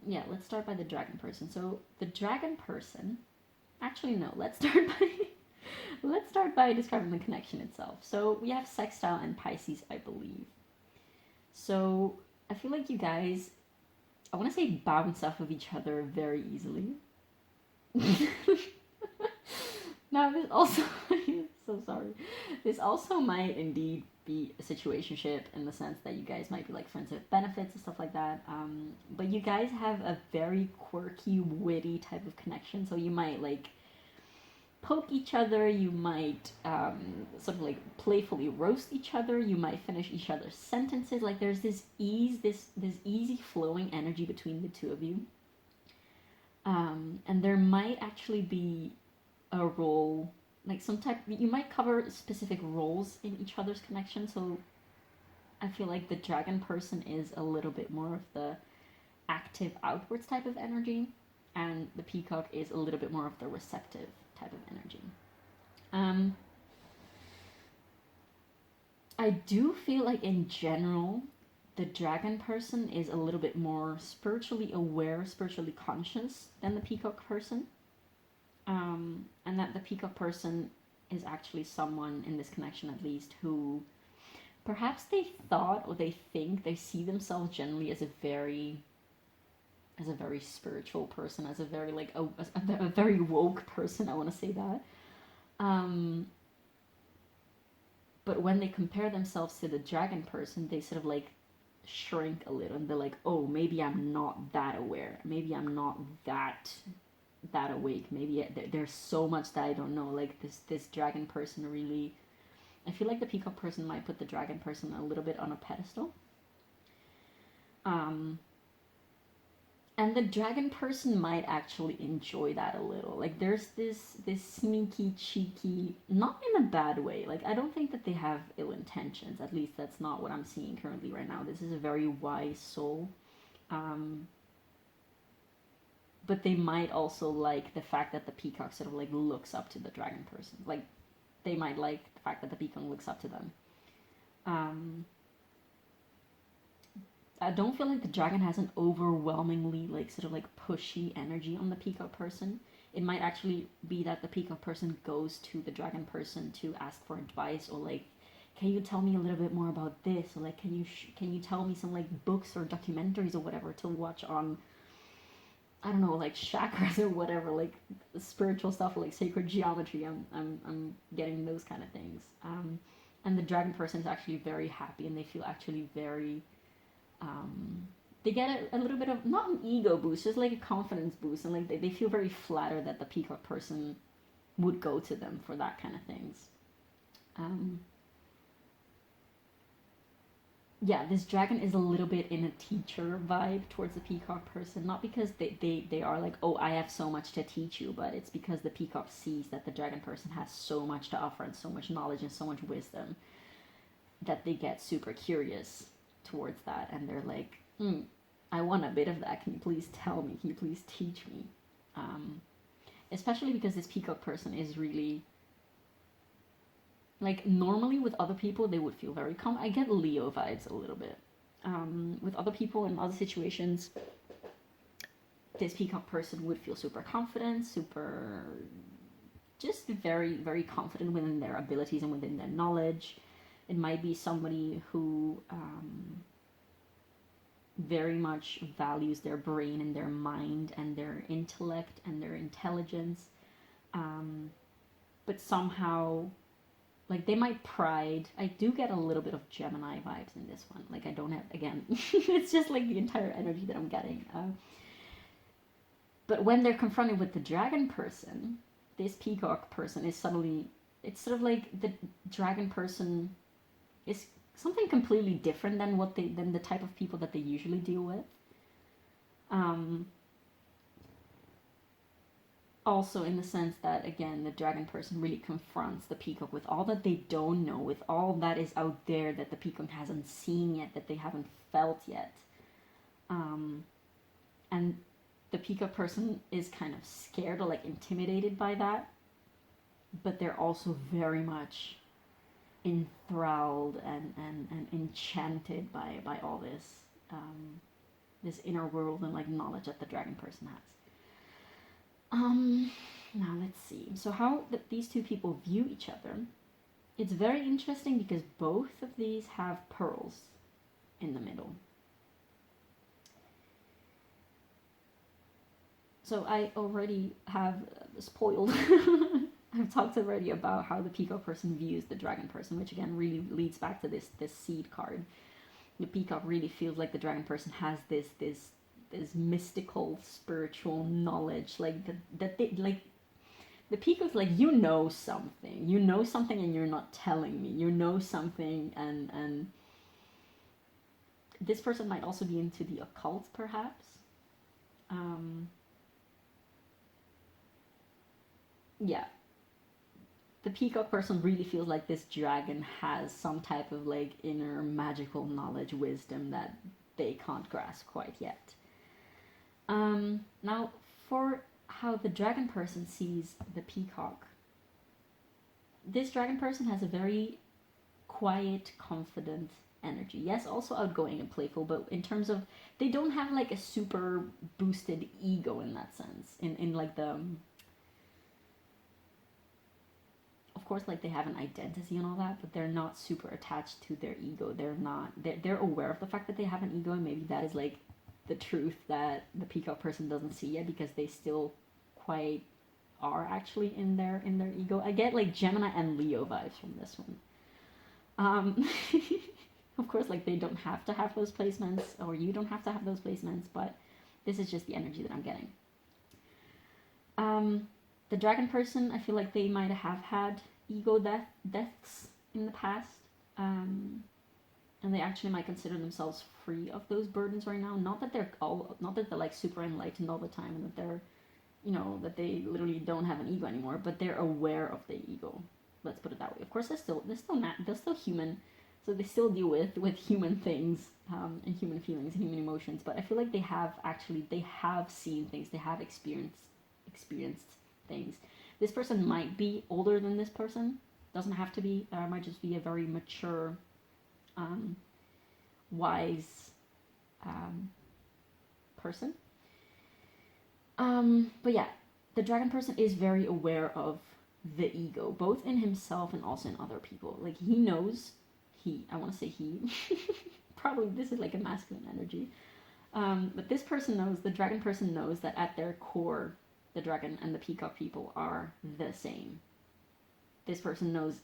Yeah, let's start by the dragon person. So the dragon person, actually no, let's start by describing the connection itself. So we have sextile and Pisces, I believe. So I feel like you guys, I want to say bounce off of each other very easily. Now this also, I'm so sorry. This also might indeed be a situationship in the sense that you guys might be like friends with benefits and stuff like that. But you guys have a very quirky, witty type of connection. So you might like poke each other. You might sort of like playfully roast each other. You might finish each other's sentences. Like there's this ease, this easy flowing energy between the two of you. And there might actually be a role, like some type, you might cover specific roles in each other's connection. So I feel like the dragon person is a little bit more of the active outwards type of energy, and the peacock is a little bit more of the receptive type of energy. I do feel like in general the dragon person is a little bit more spiritually aware, spiritually conscious than the peacock person. And that the peacock person is actually someone in this connection, at least, who perhaps they thought or they think they see themselves generally as a very spiritual person, as a very like a very woke person. I want to say that. But when they compare themselves to the dragon person, they sort of like shrink a little, and they're like, oh, maybe I'm not that aware. Maybe I'm not that awake. Maybe there's so much that I don't know. Like this dragon person really, I feel like the peacock person might put the dragon person a little bit on a pedestal. And the dragon person might actually enjoy that a little. Like there's this sneaky, cheeky, not in a bad way. Like I don't think that they have ill intentions. At least that's not what I'm seeing currently right now. This is a very wise soul. But they might also like the fact that the peacock sort of like looks up to the dragon person. Like they might like the fact that the peacock looks up to them. I don't feel like the dragon has an overwhelmingly like sort of like pushy energy on the peacock person. It might actually be that the peacock person goes to the dragon person to ask for advice, or like, can you tell me a little bit more about this, or like can you tell me some like books or documentaries or whatever to watch on, I don't know, like chakras or whatever, like spiritual stuff, or like sacred geometry. I'm getting those kind of things. And the dragon person is actually very happy, and they feel actually very, they get a little bit of, not an ego boost, just like a confidence boost, and like they feel very flattered that the peacock person would go to them for that kind of things. Yeah, this dragon is a little bit in a teacher vibe towards the peacock person. Not because they are like, oh, I have so much to teach you, but it's because the peacock sees that the dragon person has so much to offer and so much knowledge and so much wisdom that they get super curious towards that. And they're like, I want a bit of that. Can you please tell me? Can you please teach me? Especially because this peacock person is really, like, normally with other people, they would feel very calm. I get Leo vibes a little bit. With other people in other situations, this peacock person would feel super confident, super, just very, very confident within their abilities and within their knowledge. It might be somebody who very much values their brain and their mind and their intellect and their intelligence. But somehow, like, they might pride. I do get a little bit of Gemini vibes in this one. Like, I don't have, again, it's just like the entire energy that I'm getting. But when they're confronted with the dragon person, this peacock person is suddenly, it's sort of like the dragon person is something completely different than the type of people that they usually deal with. Also in the sense that, again, the dragon person really confronts the peacock with all that they don't know, with all that is out there that the peacock hasn't seen yet, that they haven't felt yet. And the peacock person is kind of scared or like intimidated by that, but they're also very much enthralled and enchanted by all this this inner world and like knowledge that the dragon person has. Now let's see. So how these two people view each other. It's very interesting because both of these have pearls in the middle. So I already have spoiled. I've talked already about how the peacock person views the dragon person, which again really leads back to this seed card. The peacock really feels like the dragon person has this mystical, spiritual knowledge, like that they like. The peacock's like, you know something, and you're not telling me. You know something, and this person might also be into the occult, perhaps. Yeah. The peacock person really feels like this dragon has some type of like inner magical knowledge, wisdom that they can't grasp quite yet. Now, for how the dragon person sees the peacock, this dragon person has a very quiet, confident energy. Yes, also outgoing and playful, but in terms of, they don't have like a super boosted ego in that sense. In like the, of course, like they have an identity and all that, but they're not super attached to their ego. They're aware of the fact that they have an ego, and maybe that is like the truth that the peacock person doesn't see yet, because they still quite are actually in their ego. I get like Gemini and Leo vibes from this one. Of course, like they don't have to have those placements, or you don't have to have those placements, but this is just the energy that I'm getting. The dragon person, I feel like they might have had ego deaths in the past, and they actually might consider themselves free of those burdens right now. Not that they're like super enlightened all the time, and that they're, that they literally don't have an ego anymore, but they're aware of the ego. Let's put it that way. Of course, they're still human, so they still deal with human things, and human feelings and human emotions. But I feel like they have seen things, they have experienced things. This person might be older than this person. Doesn't have to be. Might just be a very mature, wise person. But yeah, the dragon person is very aware of the ego, both in himself and also in other people. Like he knows, probably this is like a masculine energy. But this person knows, the dragon person knows that at their core, the dragon and the peacock people are the same. This person knows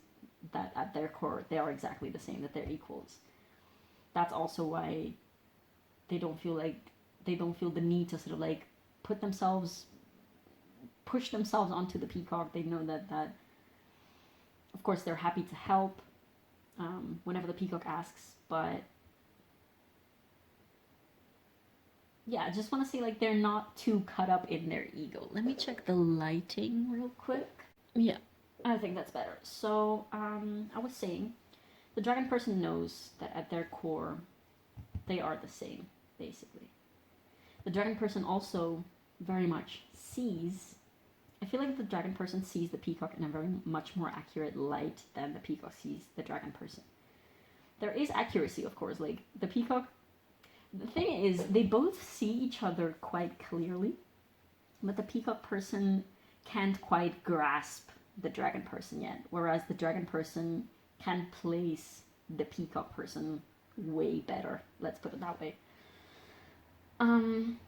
that at their core, they are exactly the same, that they're equals. That's also why they don't feel the need to sort of like push themselves onto the peacock. They know that of course they're happy to help whenever the peacock asks, but yeah, I just want to say like they're not too caught up in their ego. Let me check the lighting real quick. Yeah, I think that's better. So I was saying, the dragon person knows that at their core they are the same, basically. The dragon person also very much sees, I feel like the dragon person sees the peacock in a very much more accurate light than the peacock sees the dragon person. There is accuracy, of course, like the peacock, the thing is, they both see each other quite clearly, but the peacock person can't quite grasp the dragon person yet, whereas the dragon person can place the peacock person way better, let's put it that way. Um,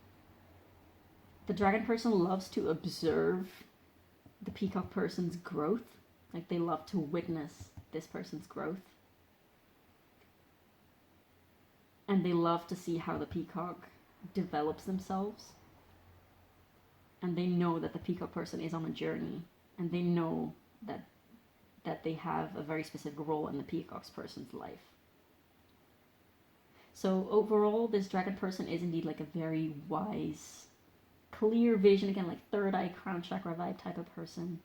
the dragon person loves to observe the peacock person's growth. Like, they love to witness this person's growth. And they love to see how the peacock develops themselves. And they know that the peacock person is on a journey. And they know that they have a very specific role in the peacock person's life. So overall, this dragon person is indeed like a very wise, clear vision, again, like third eye, crown chakra vibe type of person,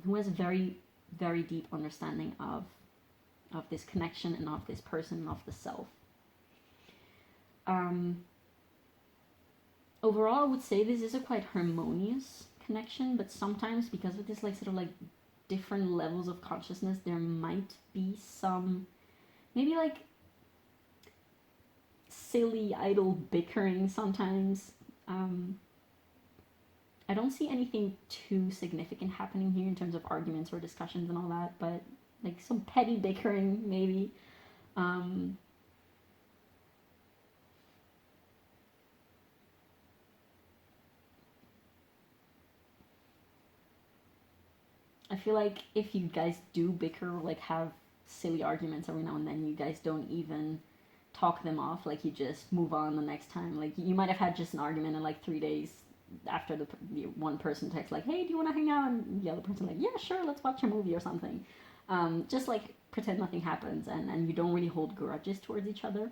who has a very, very deep understanding of this connection and of this person and of the self. Overall, I would say this is a quite harmonious connection, but sometimes because of this like sort of like different levels of consciousness, there might be some maybe like silly idle bickering sometimes. I don't see anything too significant happening here in terms of arguments or discussions and all that, but like some petty bickering maybe. I feel like if you guys do bicker, like have silly arguments every now and then, you guys don't even talk them off. Like, you just move on the next time. Like, you might have had just an argument in like 3 days after the one person texts like, hey, do you want to hang out? And the other person like, yeah, sure, let's watch a movie or something. Just like pretend nothing happens, and you don't really hold grudges towards each other.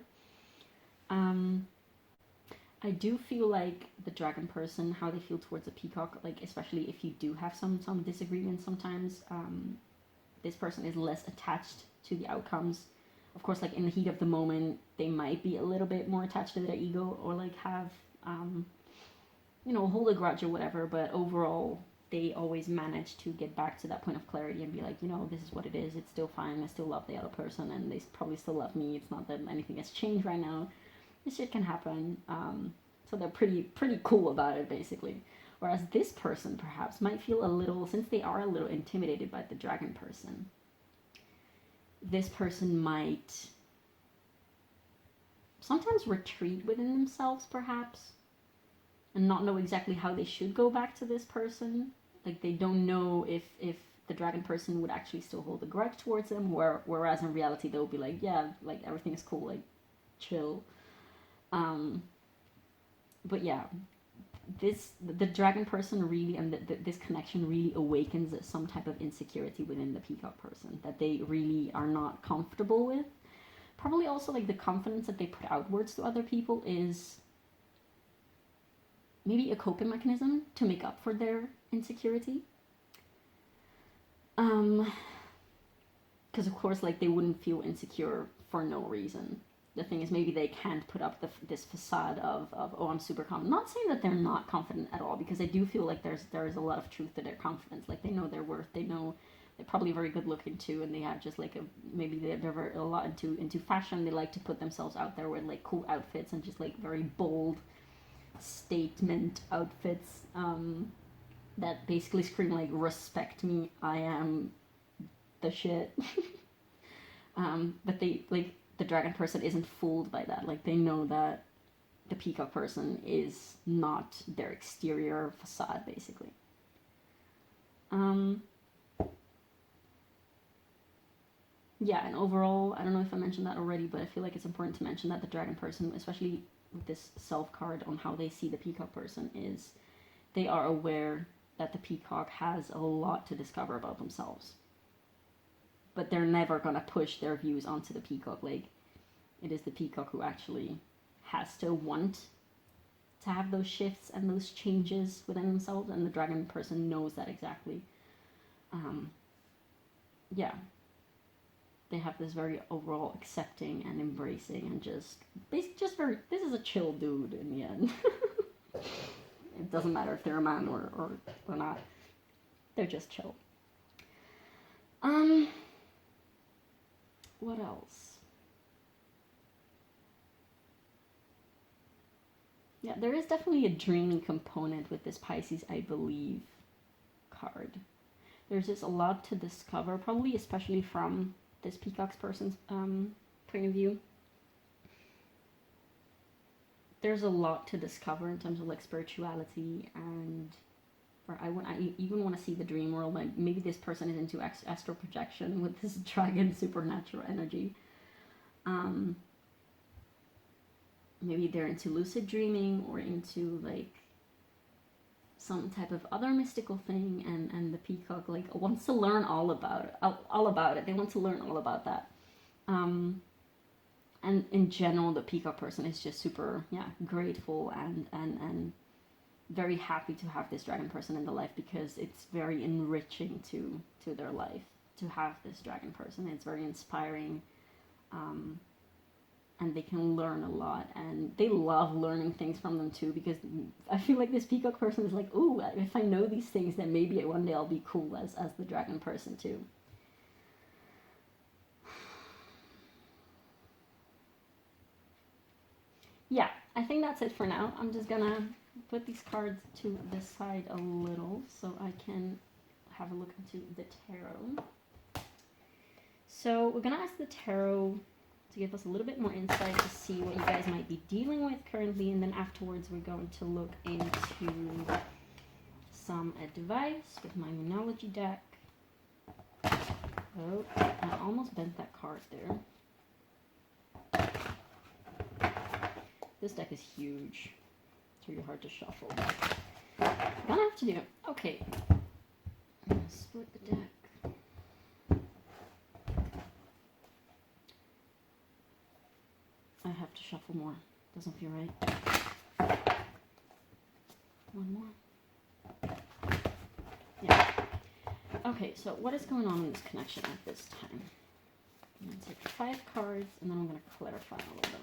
I do feel like the dragon person, how they feel towards a peacock, like especially if you do have some disagreements sometimes, this person is less attached to the outcomes. Of course, like in the heat of the moment, they might be a little bit more attached to their ego, or like have, hold a grudge or whatever, but overall, they always manage to get back to that point of clarity and be like, this is what it is, it's still fine, I still love the other person, and they probably still love me, it's not that anything has changed right now. This shit can happen. So they're pretty cool about it, basically. Whereas this person perhaps might feel a little, since they are a little intimidated by the dragon person, this person might sometimes retreat within themselves, perhaps, and not know exactly how they should go back to this person. Like, they don't know if the dragon person would actually still hold a grudge towards them, whereas in reality they'll be like, yeah, like everything is cool, like chill. But yeah, the dragon person really, and this connection really awakens some type of insecurity within the peacock person that they really are not comfortable with. Probably also like the confidence that they put outwards to other people is maybe a coping mechanism to make up for their insecurity. Because of course, like, they wouldn't feel insecure for no reason. The thing is, maybe they can't put up this facade of oh, I'm super confident. Not saying that they're not confident at all, because I do feel like there is a lot of truth to their confidence. Like, they know their worth. They know they're probably very good looking too, and they have just like maybe they're very a lot into fashion. They like to put themselves out there with like cool outfits and just like very bold statement outfits that basically scream like, respect me, I am the shit. But they like, the dragon person isn't fooled by that. Like, they know that the peacock person is not their exterior facade, basically. Yeah, and overall, I don't know if I mentioned that already, but I feel like it's important to mention that the dragon person, especially with this self card on how they see the peacock person, is they are aware that the peacock has a lot to discover about themselves. But they're never gonna push their views onto the peacock. Like, it is the peacock who actually has to want to have those shifts and those changes within themselves, and the dragon person knows that exactly. Yeah, they have this very overall accepting and embracing and just very, this is a chill dude in the end. It doesn't matter if they're a man or not. They're just chill. What else? Yeah, there is definitely a dreamy component with this Pisces, I believe, card. There's just a lot to discover, probably especially from this peacock's person's point of view. there's a lot to discover in terms of like spirituality, and or I even want to see the dream world. Like maybe this person is into astral projection with this dragon supernatural energy. Maybe they're into lucid dreaming or into like some type of other mystical thing, and the peacock like wants to learn all about it. They want to learn all about that. And in general, the peacock person is just super, grateful and very happy to have this dragon person in the life, because it's very enriching to their life to have this dragon person. It's very inspiring, and they can learn a lot, and they love learning things from them too, because I feel like this peacock person is like, ooh, if I know these things, then maybe one day I'll be cool as the dragon person too. Yeah, I think that's it for now. I'm just gonna put these cards to the side a little so I can have a look into the tarot. So we're gonna ask the tarot to give us a little bit more insight to see what you guys might be dealing with currently, and then afterwards we're going to look into some advice with my Moonology deck. Oh, I almost bent that card there. This deck is huge. It's really hard to shuffle. Gonna have to do it. Okay. I'm gonna split the deck. I have to shuffle more. Doesn't feel right. One more. Yeah. Okay, so what is going on in this connection at this time? I'm gonna take 5 cards and then I'm gonna clarify all of them.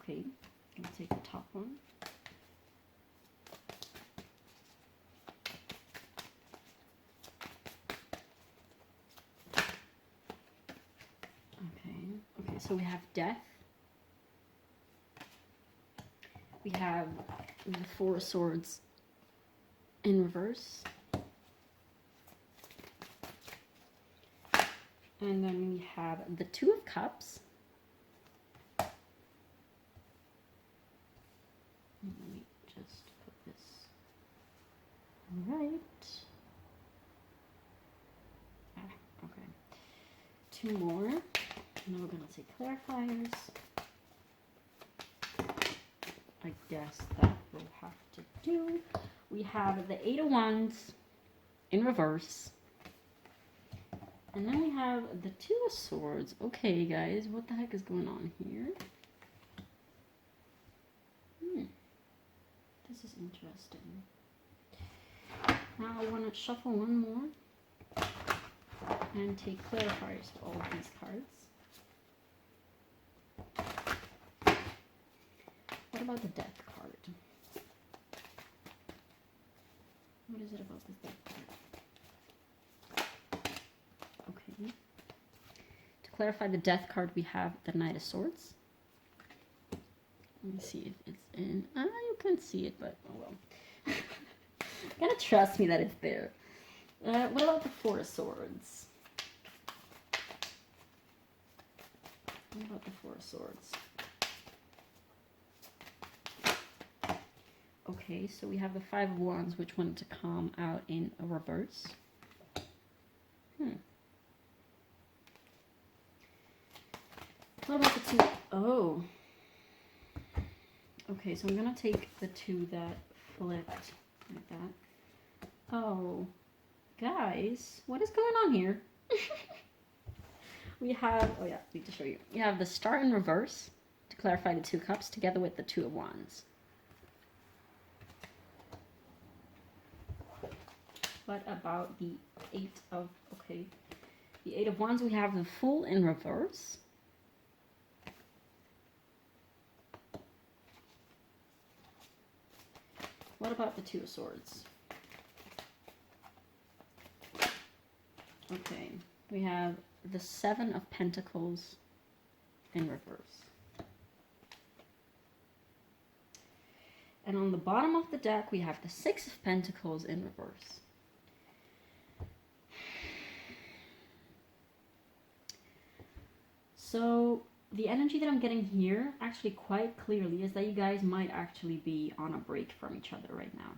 Okay, I'm gonna take the top one. Okay, so we have death. We have the 4 of Swords in reverse. And then we have the 2 of Cups. Let me just put this right. Okay. 2 more. And then we're going to take clarifiers. I guess that will have to do. We have the 8 of Wands in reverse. And then we have the 2 of Swords. Okay, guys, what the heck is going on here? This is interesting. Now I want to shuffle one more and take clarifiers to all of these cards. What about the Death card? What is it about this Death card? Okay. To clarify the Death card, we have the Knight of Swords. Let me see if it's in. You can see it, but oh well. You gotta trust me that it's there. What about the 4 of Swords? What about the 4 of Swords? Okay, so we have the 5 of Wands, which wanted to come out in a reverse. What about the 2? Oh. Okay, so I'm gonna take the 2 that flipped like that. Oh, guys, what is going on here? We have, oh yeah, I need to show you. We have the Star in reverse to clarify the 2 cups together with the 2 of Wands. What about the 8 of, okay, the 8 of Wands, we have the Fool in reverse. What about the 2 of Swords? Okay, we have the 7 of Pentacles in reverse. And on the bottom of the deck, we have the 6 of Pentacles in reverse. So the energy that I'm getting here actually quite clearly is that you guys might actually be on a break from each other right now.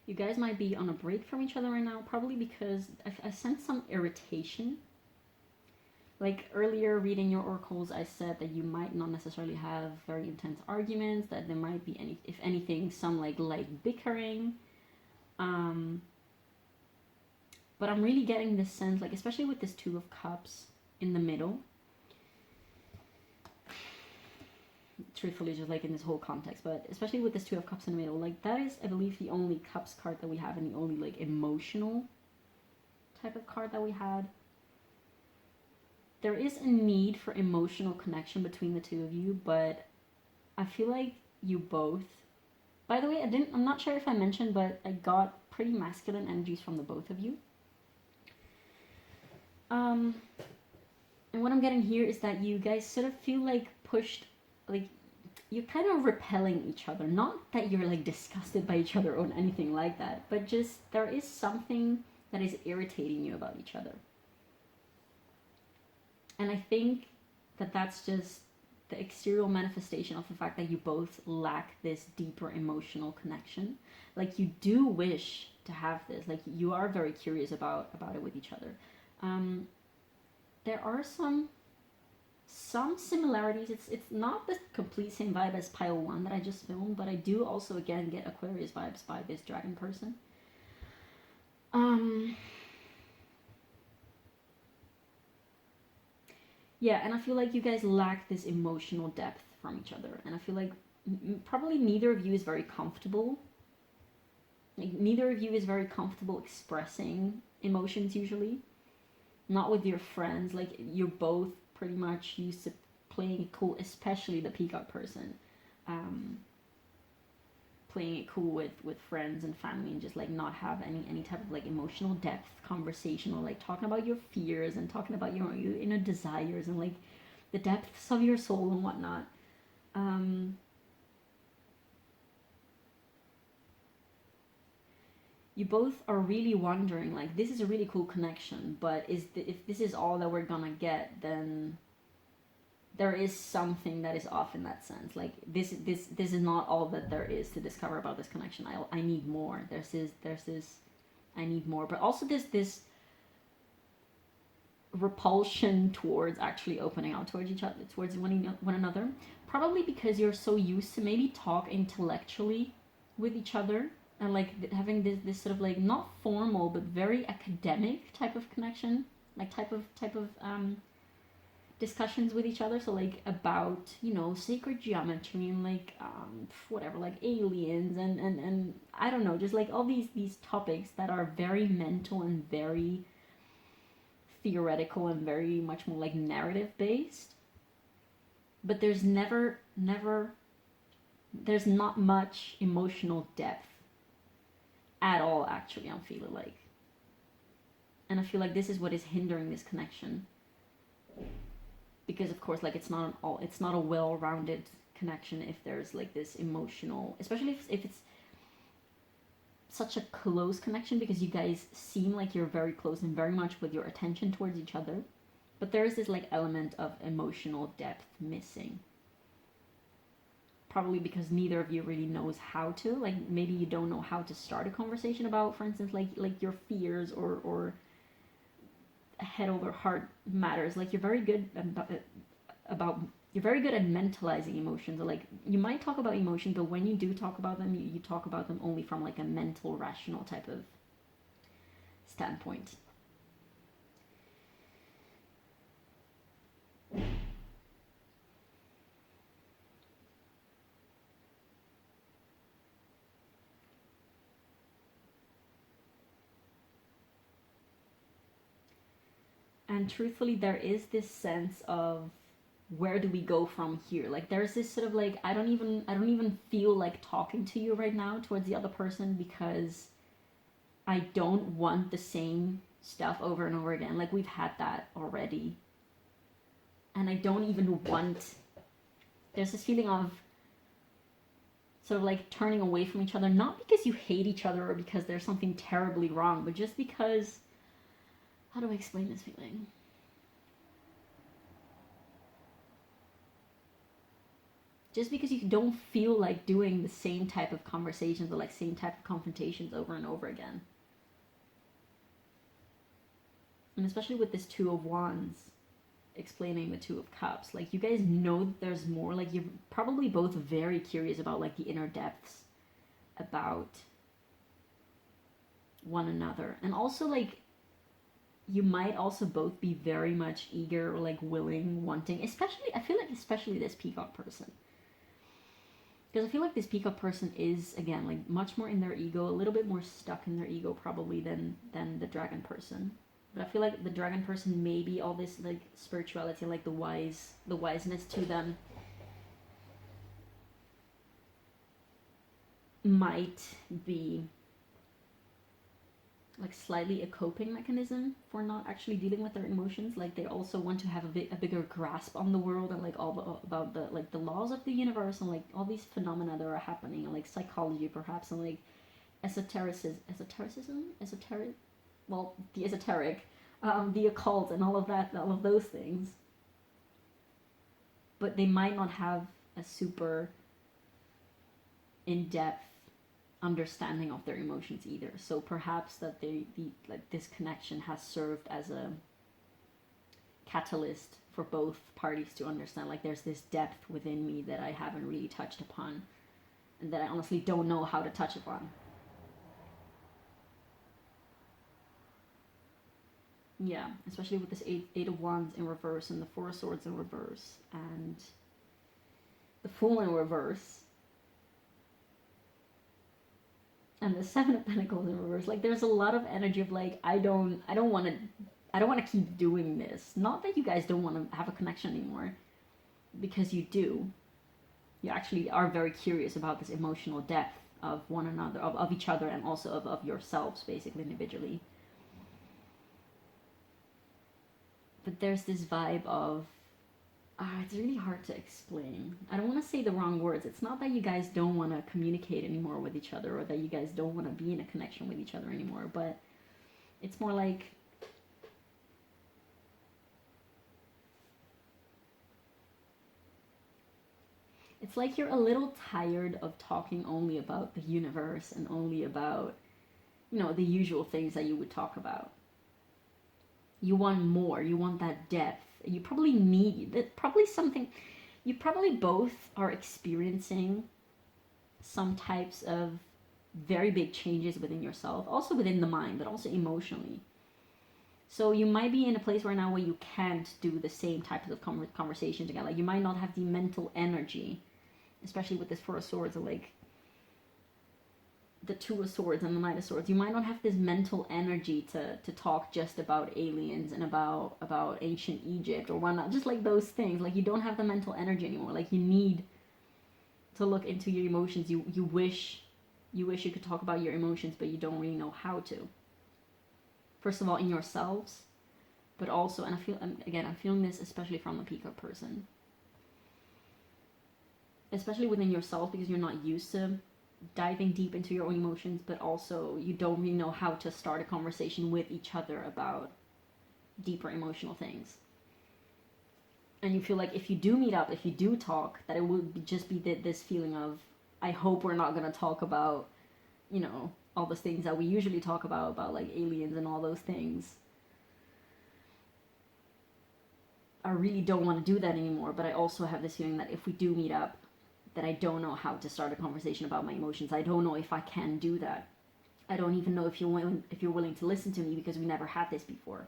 You guys might be on a break from each other right now, probably because I sense some irritation. Like earlier reading your oracles, I said that you might not necessarily have very intense arguments, that there might be, if anything, some like light bickering. But I'm really getting this sense, like especially with this Two of Cups in the middle, truthfully just like in this whole context, but especially with this Two of Cups in the middle, like that is, I believe, the only Cups card that we have and the only like emotional type of card that we had. There is a need for emotional connection between the two of you, but I feel like you both, by the way, I'm not sure if I mentioned, but I got pretty masculine energies from the both of you. And what I'm getting here is that you guys sort of feel like pushed, like you're kind of repelling each other. Not that you're like disgusted by each other or anything like that, but just there is something that is irritating you about each other. And I think that that's just the exterior manifestation of the fact that you both lack this deeper emotional connection. Like you do wish to have this, like you are very curious about it with each other. There are some similarities. It's not the complete same vibe as pile 1 that I just filmed, but I do also again get Aquarius vibes by this dragon person. Yeah, and I feel like you guys lack this emotional depth from each other, and I feel like probably neither of you is very comfortable. Like neither of you is very comfortable expressing emotions usually. Not with your friends. Like you're both pretty much used to playing it cool, especially the peacock person. Playing it cool with friends and family and just like not have any type of like emotional depth conversation, or like talking about your fears and talking about your inner desires and like the depths of your soul and whatnot. You both are really wondering, like, this is a really cool connection, but if this is all that we're gonna get, then there is something that is off in that sense. Like this is not all that there is to discover about this connection. I need more. There's this I need more, but also this repulsion towards actually opening out towards each other, towards one another. Probably because you're so used to maybe talk intellectually with each other, and like having this sort of like not formal but very academic type of connection, like type of discussions with each other. So like about, you know, sacred geometry and like whatever, like aliens and I don't know, just like all these topics that are very mental and very theoretical and very much more like narrative based. But there's there's not much emotional depth at all, actually, I'm feeling like. And I feel like this is what is hindering this connection. Because of course, like it's not a well-rounded connection if there's like this emotional, especially if it's such a close connection, because you guys seem like you're very close and very much with your attention towards each other, but there is this like element of emotional depth missing. Probably because neither of you really knows how to, like maybe you don't know how to start a conversation about, for instance, like your fears or head over heart matters. Like you're very good you're very good at mentalizing emotions. Or like you might talk about emotions, but when you do talk about them, you talk about them only from like a mental, rational type of standpoint. And truthfully, there is this sense of where do we go from here? Like there's this sort of like I don't even feel like talking to you right now towards the other person, because I don't want the same stuff over and over again. Like we've had that already. And I don't even want, there's this feeling of sort of like turning away from each other, not because you hate each other or because there's something terribly wrong, but just because, how do I explain this feeling? Just because you don't feel like doing the same type of conversations or like same type of confrontations over and over again. And especially with this Two of Wands explaining the Two of Cups, like you guys know that there's more, like you're probably both very curious about like the inner depths about one another. And also like you might also both be very much eager or like willing, wanting, especially, I feel like especially this peacock person. Because I feel like this peacock person is, again, like much more in their ego, a little bit more stuck in their ego probably than the dragon person. But I feel like the dragon person, maybe all this like spirituality, like the wiseness to them might be like slightly a coping mechanism for not actually dealing with their emotions. Like they also want to have a bigger grasp on the world and like all about the like the laws of the universe and like all these phenomena that are happening, and like psychology perhaps, and like esotericism, well, the esoteric, the occult, and all of that, all of those things. But they might not have a super in-depth understanding of their emotions either. So perhaps that like this connection has served as a catalyst for both parties to understand, like there's this depth within me that I haven't really touched upon, and that I honestly don't know how to touch upon. Yeah, especially with this eight of Wands in reverse and the Four of Swords in reverse and the Fool in reverse and the Seven of Pentacles in reverse. Like there's a lot of energy of like I don't want to keep doing this. Not that you guys don't want to have a connection anymore, because you do. You actually are very curious about this emotional depth of one another, of each other, and also of yourselves, basically individually. But there's this vibe of, it's really hard to explain. I don't want to say the wrong words. It's not that you guys don't want to communicate anymore with each other, or that you guys don't want to be in a connection with each other anymore, but it's more like it's like you're a little tired of talking only about the universe and only about, the usual things that you would talk about. You want more. You want that depth. You probably need that. Probably something. You probably both are experiencing some types of very big changes within yourself, also within the mind, but also emotionally. So you might be in a place right now where you can't do the same types of conversations again. Like you might not have the mental energy, especially with this Four of Swords, or like the Two of Swords and the Knight of Swords. You might not have this mental energy to talk just about aliens and about ancient Egypt or whatnot, just like those things. Like you don't have the mental energy anymore. Like you need to look into your emotions. You wish you could talk about your emotions, but you don't really know how to. First of all, in yourselves, but also, and I'm feeling this especially from the peacock person, especially within yourself, because you're not used to diving deep into your own emotions, but also you don't really know how to start a conversation with each other about deeper emotional things. And you feel like if you do meet up, if you do talk, that it would just be this feeling of, I hope we're not going to talk about, all those things that we usually talk about like aliens and all those things. I really don't want to do that anymore, but I also have this feeling that if we do meet up, that I don't know how to start a conversation about my emotions. I don't know if I can do that. I don't even know if you're willing to listen to me, because we never had this before.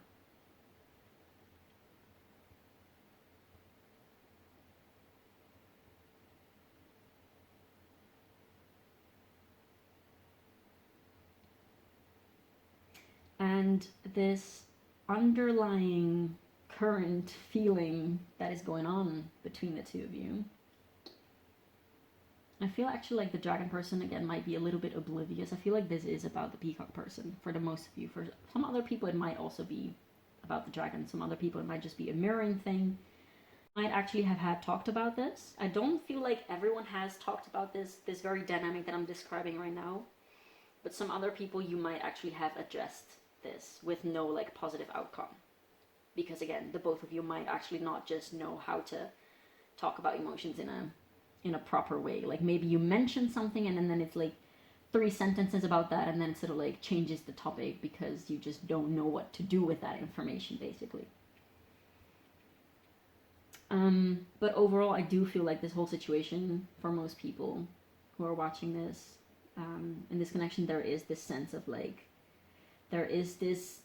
And this underlying current feeling that is going on between the two of you, I feel actually like the dragon person, again, might be a little bit oblivious. I feel like this is about the peacock person for the most of you. For some other people, it might also be about the dragon. Some other people, it might just be a mirroring thing. might actually have had talked about this. I don't feel like everyone has talked about this very dynamic that I'm describing right now, but some other people you might actually have addressed this with no like positive outcome, because again, the both of you might actually not just know how to talk about emotions in a proper way. Like maybe you mention something and then it's like 3 sentences about that, and then it sort of like changes the topic because you just don't know what to do with that information, basically. But overall, I do feel like this whole situation, for most people who are watching this, in this connection, there is this sense of like, there is this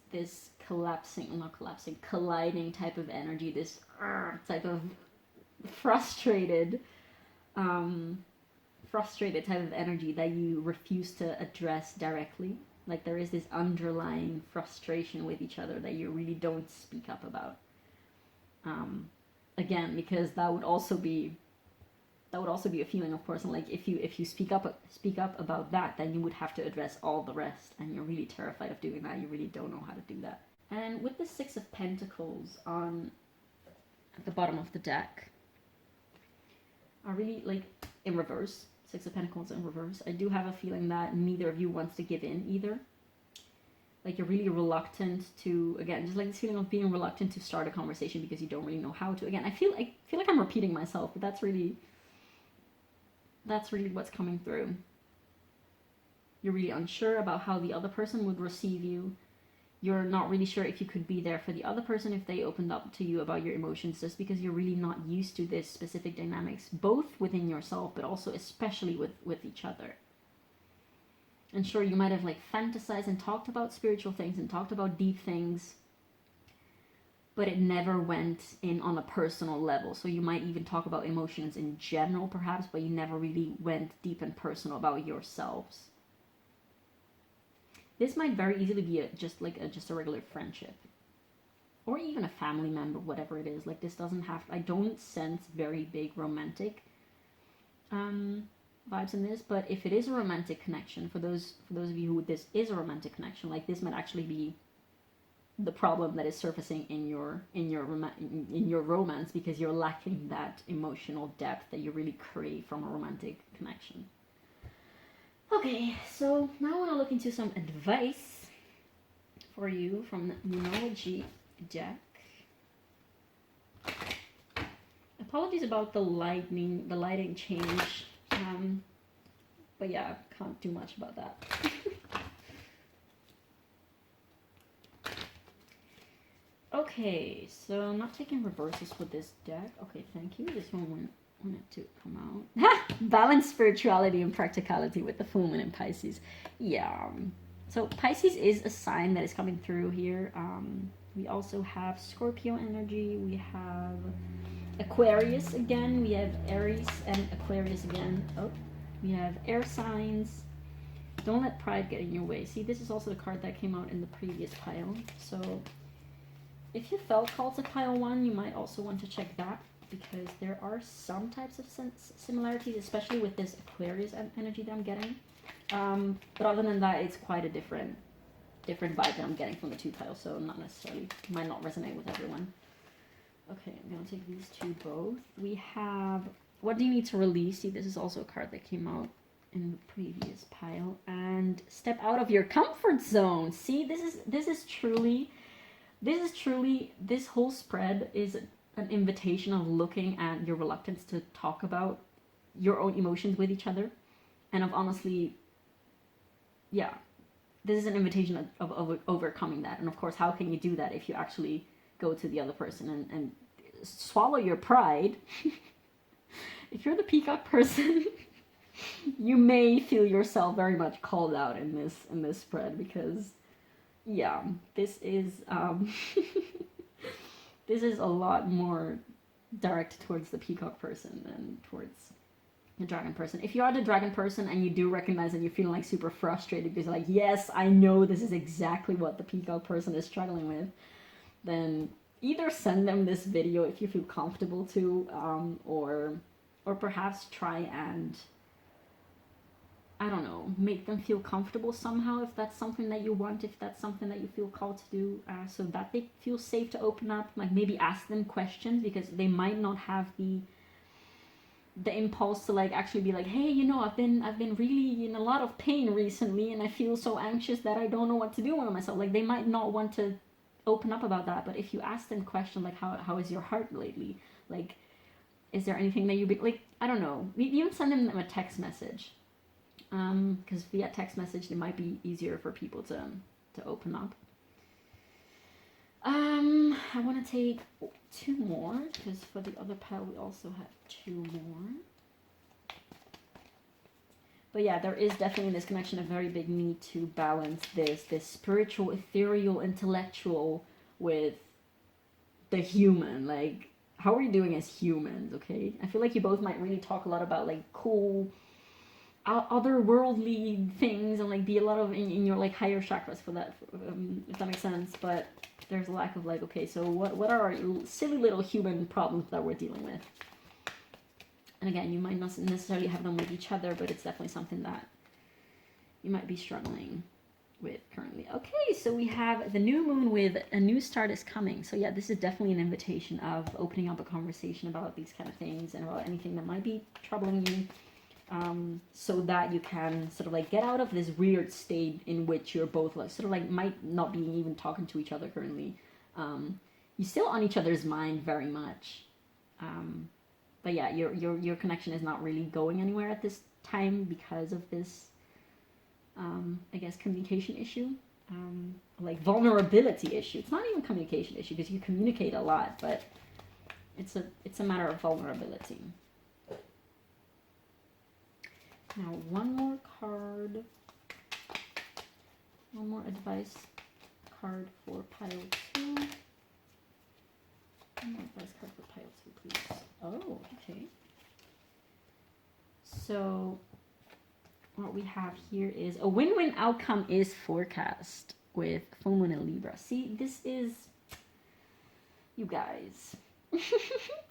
colliding type of energy, this type of frustrated type of energy that you refuse to address directly. Like there is this underlying frustration with each other that you really don't speak up about. Again, because that would also be a feeling, of course, and like if you speak up about that, then you would have to address all the rest, and you're really terrified of doing that. You really don't know how to do that. And with the 6 of Pentacles on at the bottom of the deck, are really like in reverse. 6 of Pentacles in reverse. I do have a feeling that neither of you wants to give in either. Like you're really reluctant to, again, just like this feeling of being reluctant to start a conversation because you don't really know how to. Again, I feel like I'm repeating myself, but that's really what's coming through. You're really unsure about how the other person would receive you. You're not really sure if you could be there for the other person if they opened up to you about your emotions, just because you're really not used to this specific dynamics, both within yourself, but also especially with each other. And sure, you might have like fantasized and talked about spiritual things and talked about deep things, but it never went in on a personal level. So you might even talk about emotions in general, perhaps, but you never really went deep and personal about yourselves. This might very easily be just a regular friendship, or even a family member, whatever it is. Like this doesn't have. I don't sense very big romantic vibes in this, but if it is a romantic connection, for those of you who this is a romantic connection, like this might actually be the problem that is surfacing in your romance, because you're lacking that emotional depth that you really crave from a romantic connection. Okay, so now I want to look into some advice for you from the Numerology deck. Apologies about the lighting change. But yeah, can't do much about that. Okay, so I'm not taking reverses with this deck. Okay, thank you. This one wanted to come out. Balance spirituality and practicality with the full moon in Pisces. Yeah. So Pisces is a sign that is coming through here. We also have Scorpio energy. We have Aquarius again. We have Aries and Aquarius again. Oh. We have air signs. Don't let pride get in your way. See, this is also the card that came out in the previous pile. So if you felt called to pile 1, you might also want to check that, because there are some types of similarities, especially with this Aquarius energy that I'm getting. But other than that, it's quite a different vibe that I'm getting from the 2 piles, so not necessarily, might not resonate with everyone. Okay, I'm going to take these 2 both. We have, what do you need to release? See, this is also a card that came out in the previous pile. And step out of your comfort zone. See, this is truly, this whole spread is an invitation of looking at your reluctance to talk about your own emotions with each other, and of honestly, yeah, this is an invitation of overcoming that. And of course, how can you do that if you actually go to the other person and swallow your pride? If you're the peacock person, you may feel yourself very much called out in this spread, because yeah, this is this is a lot more direct towards the peacock person than towards the dragon person. If you are the dragon person and you do recognize that you're feeling like super frustrated because like, yes, I know this is exactly what the peacock person is struggling with, then either send them this video if you feel comfortable to, or perhaps try and I don't know, make them feel comfortable somehow if that's something that you want, if that's something that you feel called to do, so that they feel safe to open up. Like maybe ask them questions, because they might not have the impulse to like actually be like, hey, you know, I've been really in a lot of pain recently and I feel so anxious that I don't know what to do with myself. Like they might not want to open up about that, but if you ask them questions like how is your heart lately, like is there anything that you be like, I don't know, even send them a text message, because via text message it might be easier for people to open up. I want to take 2 more, because for the other pile we also have 2 more. But yeah, there is definitely in this connection a very big need to balance this spiritual, ethereal, intellectual with the human. Like, how are we doing as humans, okay? I feel like you both might really talk a lot about like cool otherworldly things and like be a lot of in your like higher chakras for that, if that makes sense. But there's a lack of like, okay, so what are our silly little human problems that we're dealing with? And again, you might not necessarily have them with each other, but it's definitely something that you might be struggling with currently. Okay, so we have the new moon with a new start is coming. So yeah, this is definitely an invitation of opening up a conversation about these kind of things and about anything that might be troubling you, so that you can sort of like get out of this weird state in which you're both like sort of like might not be even talking to each other currently. You're still on each other's mind very much. But yeah, your connection is not really going anywhere at this time because of this, I guess, communication issue, like vulnerability issue. It's not even communication issue because you communicate a lot, but it's a matter of vulnerability. Now one more card, one more advice card for pile 2. One more advice card for pile 2, please. Oh, okay. So what we have here is a win-win outcome is forecast with full moon in Libra. See, this is, you guys.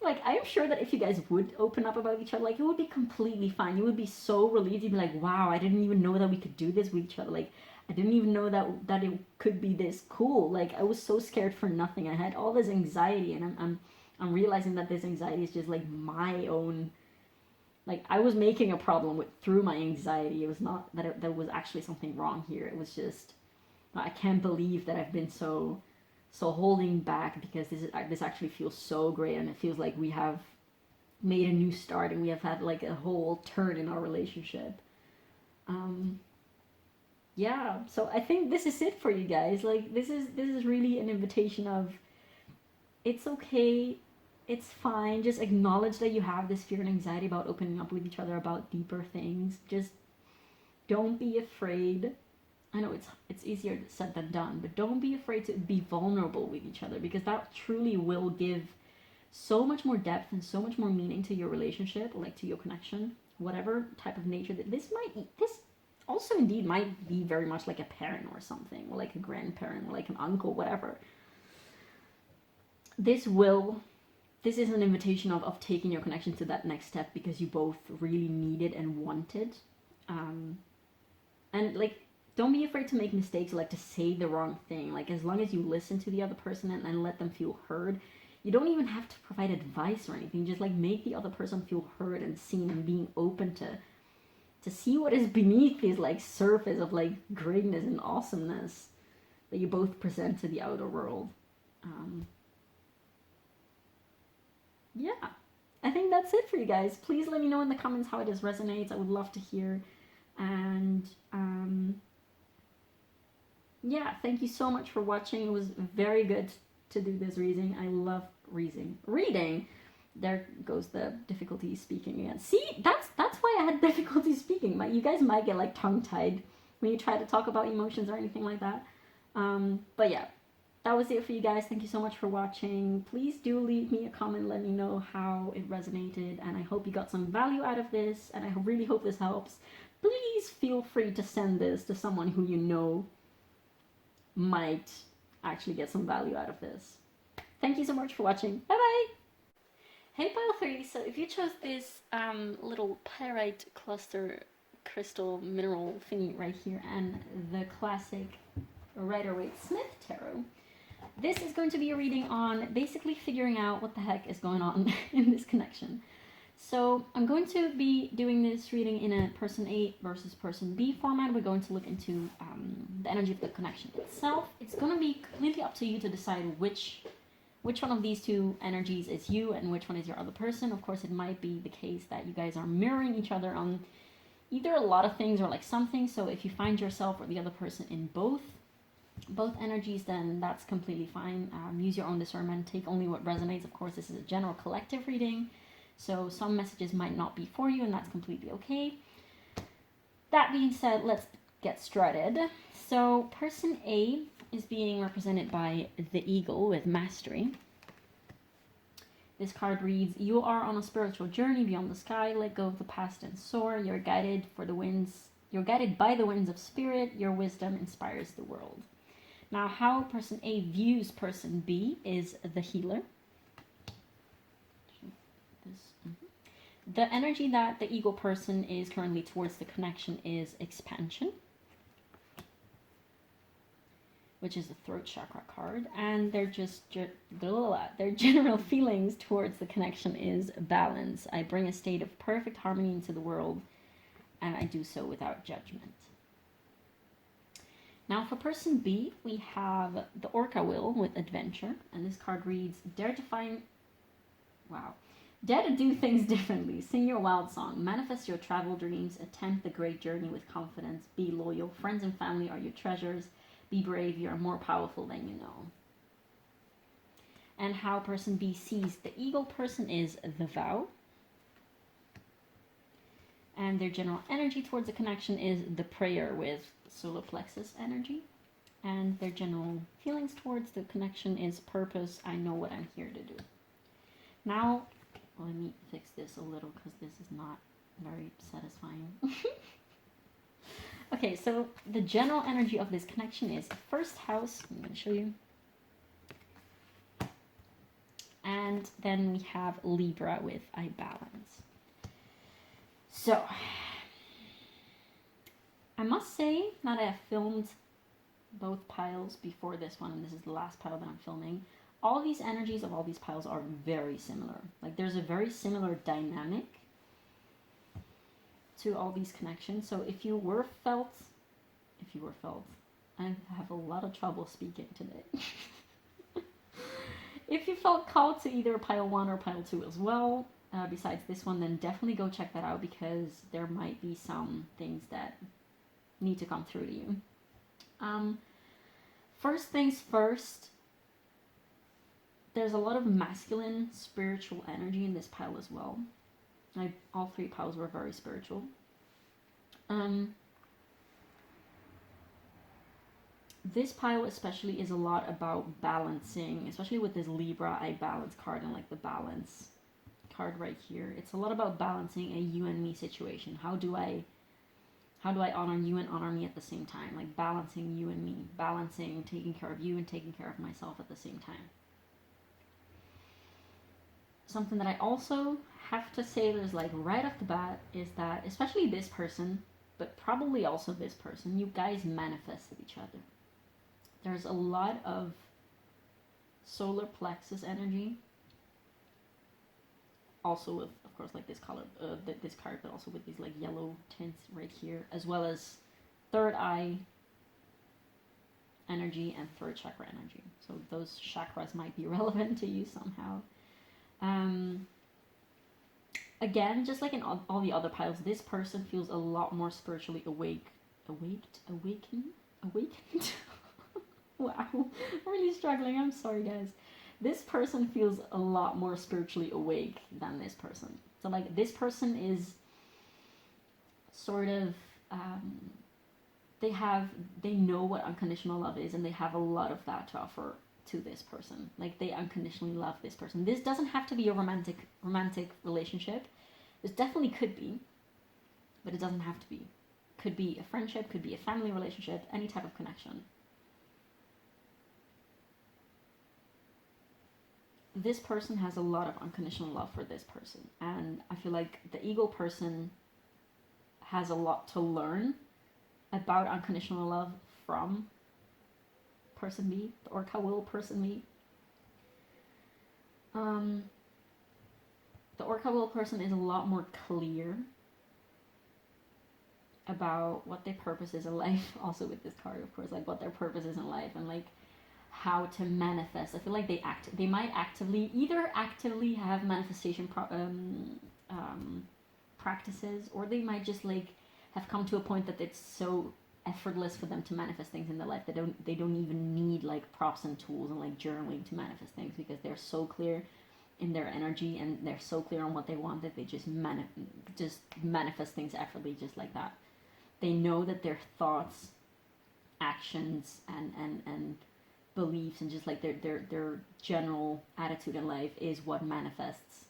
Like, I'm sure that if you guys would open up about each other, like, it would be completely fine. You would be so relieved. You'd be like, wow, I didn't even know that we could do this with each other. Like, I didn't even know that it could be this cool. Like, I was so scared for nothing. I had all this anxiety, and I'm realizing that this anxiety is just like my own, like I was making a problem through my anxiety. It was not that there was actually something wrong here. It was just, I can't believe that I've been so holding back, because this actually feels so great, and it feels like we have made a new start and we have had like a whole turn in our relationship. Yeah, so I think this is it for you guys. Like, this is really an invitation of, it's okay, it's fine, just acknowledge that you have this fear and anxiety about opening up with each other about deeper things. Just don't be afraid. I know it's easier said than done, but don't be afraid to be vulnerable with each other, because that truly will give so much more depth and so much more meaning to your relationship, like to your connection, whatever type of nature that this also indeed might be very much like a parent or something, or like a grandparent, or like an uncle, whatever. This is an invitation of taking your connection to that next step, because you both really need it and want it. And like, don't be afraid to make mistakes, like to say the wrong thing. Like, as long as you listen to the other person and let them feel heard, you don't even have to provide advice or anything. Just like make the other person feel heard and seen, and being open to see what is beneath this like surface of like greatness and awesomeness that you both present to the outer world. Yeah, I think that's it for you guys. Please let me know in the comments how it resonates. I would love to hear. And yeah, thank you so much for watching. It was very good to do this reading. I love reading. There goes the difficulty speaking again. See, that's why I had difficulty speaking. You guys might get like tongue-tied when you try to talk about emotions or anything like that. But yeah, that was it for you guys. Thank you so much for watching. Please do leave me a comment. Let me know how it resonated. And I hope you got some value out of this. And I really hope this helps. Please feel free to send this to someone who you know might actually get some value out of this. Thank you so much for watching. Bye-bye! Hey Pile 3, so if you chose this little Pirite cluster crystal mineral thingy right here and the classic Rider-Waite-Smith tarot. This is going to be a reading on basically figuring out what the heck is going on in this connection. So I'm going to be doing this reading in a person A versus person B format. We're going to look into the energy of the connection itself. It's going to be completely up to you to decide which one of these two energies is you and which one is your other person. Of course, it might be the case that you guys are mirroring each other on either a lot of things or like something. So if you find yourself or the other person in both energies, then that's completely fine. Use your own discernment. Take only what resonates. Of course, this is a general collective reading, so some messages might not be for you, and that's completely okay. That being said, let's get started. So person A is being represented by the eagle with mastery. This card reads, you are on a spiritual journey beyond the sky. Let go of the past and soar. You're guided by the winds of spirit. Your wisdom inspires the world. Now, how person A views person B is the healer. The energy that the eagle person is currently towards the connection is expansion, which is the throat chakra card, and their general feelings towards the connection is balance. I bring a state of perfect harmony into the world, and I do so without judgment. Now for person B, we have the Orca Wheel with adventure, and this card reads, dare to do things differently. Sing your wild song. Manifest your travel dreams. Attempt the great journey with confidence. Be loyal. Friends and family are your treasures. Be brave. You are more powerful than you know. And how person B sees the eagle person is the vow. And their general energy towards the connection is the prayer with solar plexus energy. And their general feelings towards the connection is purpose. I know what I'm here to do. Now, let me fix this a little because this is not very satisfying. Okay, so the general energy of this connection is first house. I'm going to show you. And then we have Libra with I balance. So, I must say that I have filmed both piles before this one, and this is the last pile that I'm filming. All these energies of all these piles are very similar. Like there's a very similar dynamic to all these connections. So if you were felt, I have a lot of trouble speaking today. If you felt called to either pile 1 or pile 2 as well, besides this one, then definitely go check that out because there might be some things that need to come through to you. First things first, there's a lot of masculine spiritual energy in this pile as well. All 3 piles were very spiritual. This pile especially is a lot about balancing, especially with this Libra I balance card and like the balance card right here. It's a lot about balancing a you and me situation. How do I honor you and honor me at the same time? Like balancing you and me, balancing taking care of you and taking care of myself at the same time. Something that I also have to say there's like right off the bat is that, especially this person, but probably also this person, you guys manifested each other. There's a lot of solar plexus energy. Also with, of course, like this color, this card, but also with these like yellow tints right here, as well as third eye energy and third chakra energy. So those chakras might be relevant to you somehow. Again, just like in all the other piles, this person feels a lot more spiritually awakened. Wow, I'm really struggling. I'm sorry, guys. This person feels a lot more spiritually awake than this person. So like this person is sort of, they know what unconditional love is, and they have a lot of that to offer to this person. Like they unconditionally love this person. This doesn't have to be a romantic relationship. This definitely could be, but it doesn't have to be. Could be a friendship, could be a family relationship, any type of connection. This person has a lot of unconditional love for this person, and I feel like the eagle person has a lot to learn about unconditional love from person B, the Orca will person B. The Orca will person is a lot more clear about what their purpose is in life. Also with this card, of course, like what their purpose is in life and like how to manifest. I feel like they might actively have manifestation practices, or they might just like have come to a point that it's so effortless for them to manifest things in their life. They don't even need like props and tools and like journaling to manifest things, because they're so clear in their energy and they're so clear on what they want that they just manifest things effortlessly, just like that. They know that their thoughts, actions, and beliefs, and just like their general attitude in life is what manifests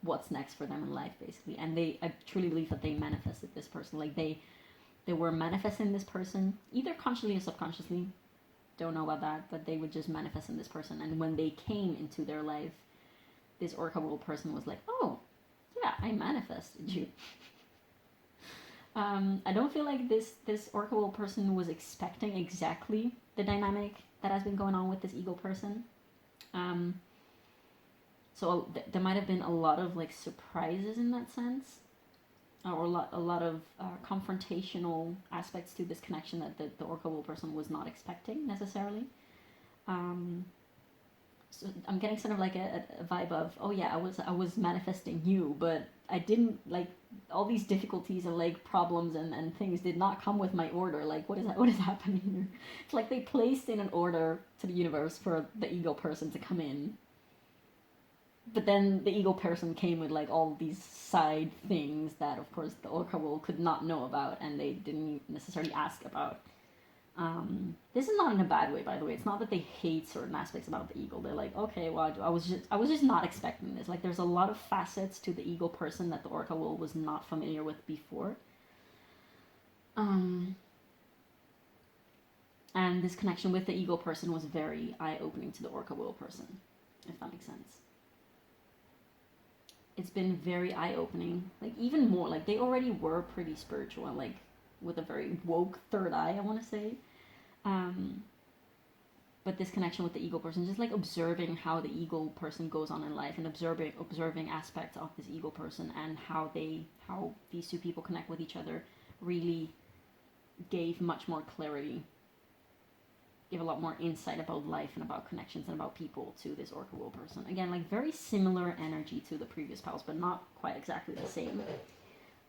what's next for them in life, basically. And I truly believe that they manifested this person. Like they were manifesting this person, either consciously or subconsciously. Don't know about that, but they would just manifest in this person. And when they came into their life, this Orca world person was like, oh, yeah, I manifested you. I don't feel like this Orca world person was expecting exactly the dynamic that has been going on with this eagle person. So there might have been a lot of like surprises in that sense, or a lot of confrontational aspects to this connection that the Orca world person was not expecting necessarily. So I'm getting sort of like a vibe of, oh yeah, I was manifesting you, but I didn't, like, all these difficulties and like problems and things did not come with my order. Like, what is happening here? It's like they placed in an order to the universe for the ego person to come in, but then the ego person came with like all these side things that of course the Orca world could not know about, and they didn't necessarily ask about. This is not in a bad way, by the way. It's not that they hate certain aspects about the eagle. They're like, okay, well, I was just not expecting this. Like, there's a lot of facets to the eagle person that the Orca world was not familiar with before. And this connection with the eagle person was very eye-opening to the Orca world person, if that makes sense. It's been very eye-opening. Like, even more, like, they already were pretty spiritual and, like, with a very woke third eye, I want to say. But this connection with the eagle person, just like observing how the eagle person goes on in life, and observing aspects of this eagle person and how these two people connect with each other, really gave much more clarity, gave a lot more insight about life and about connections and about people to this Orca world person. Again, like very similar energy to the previous pals, but not quite exactly the same.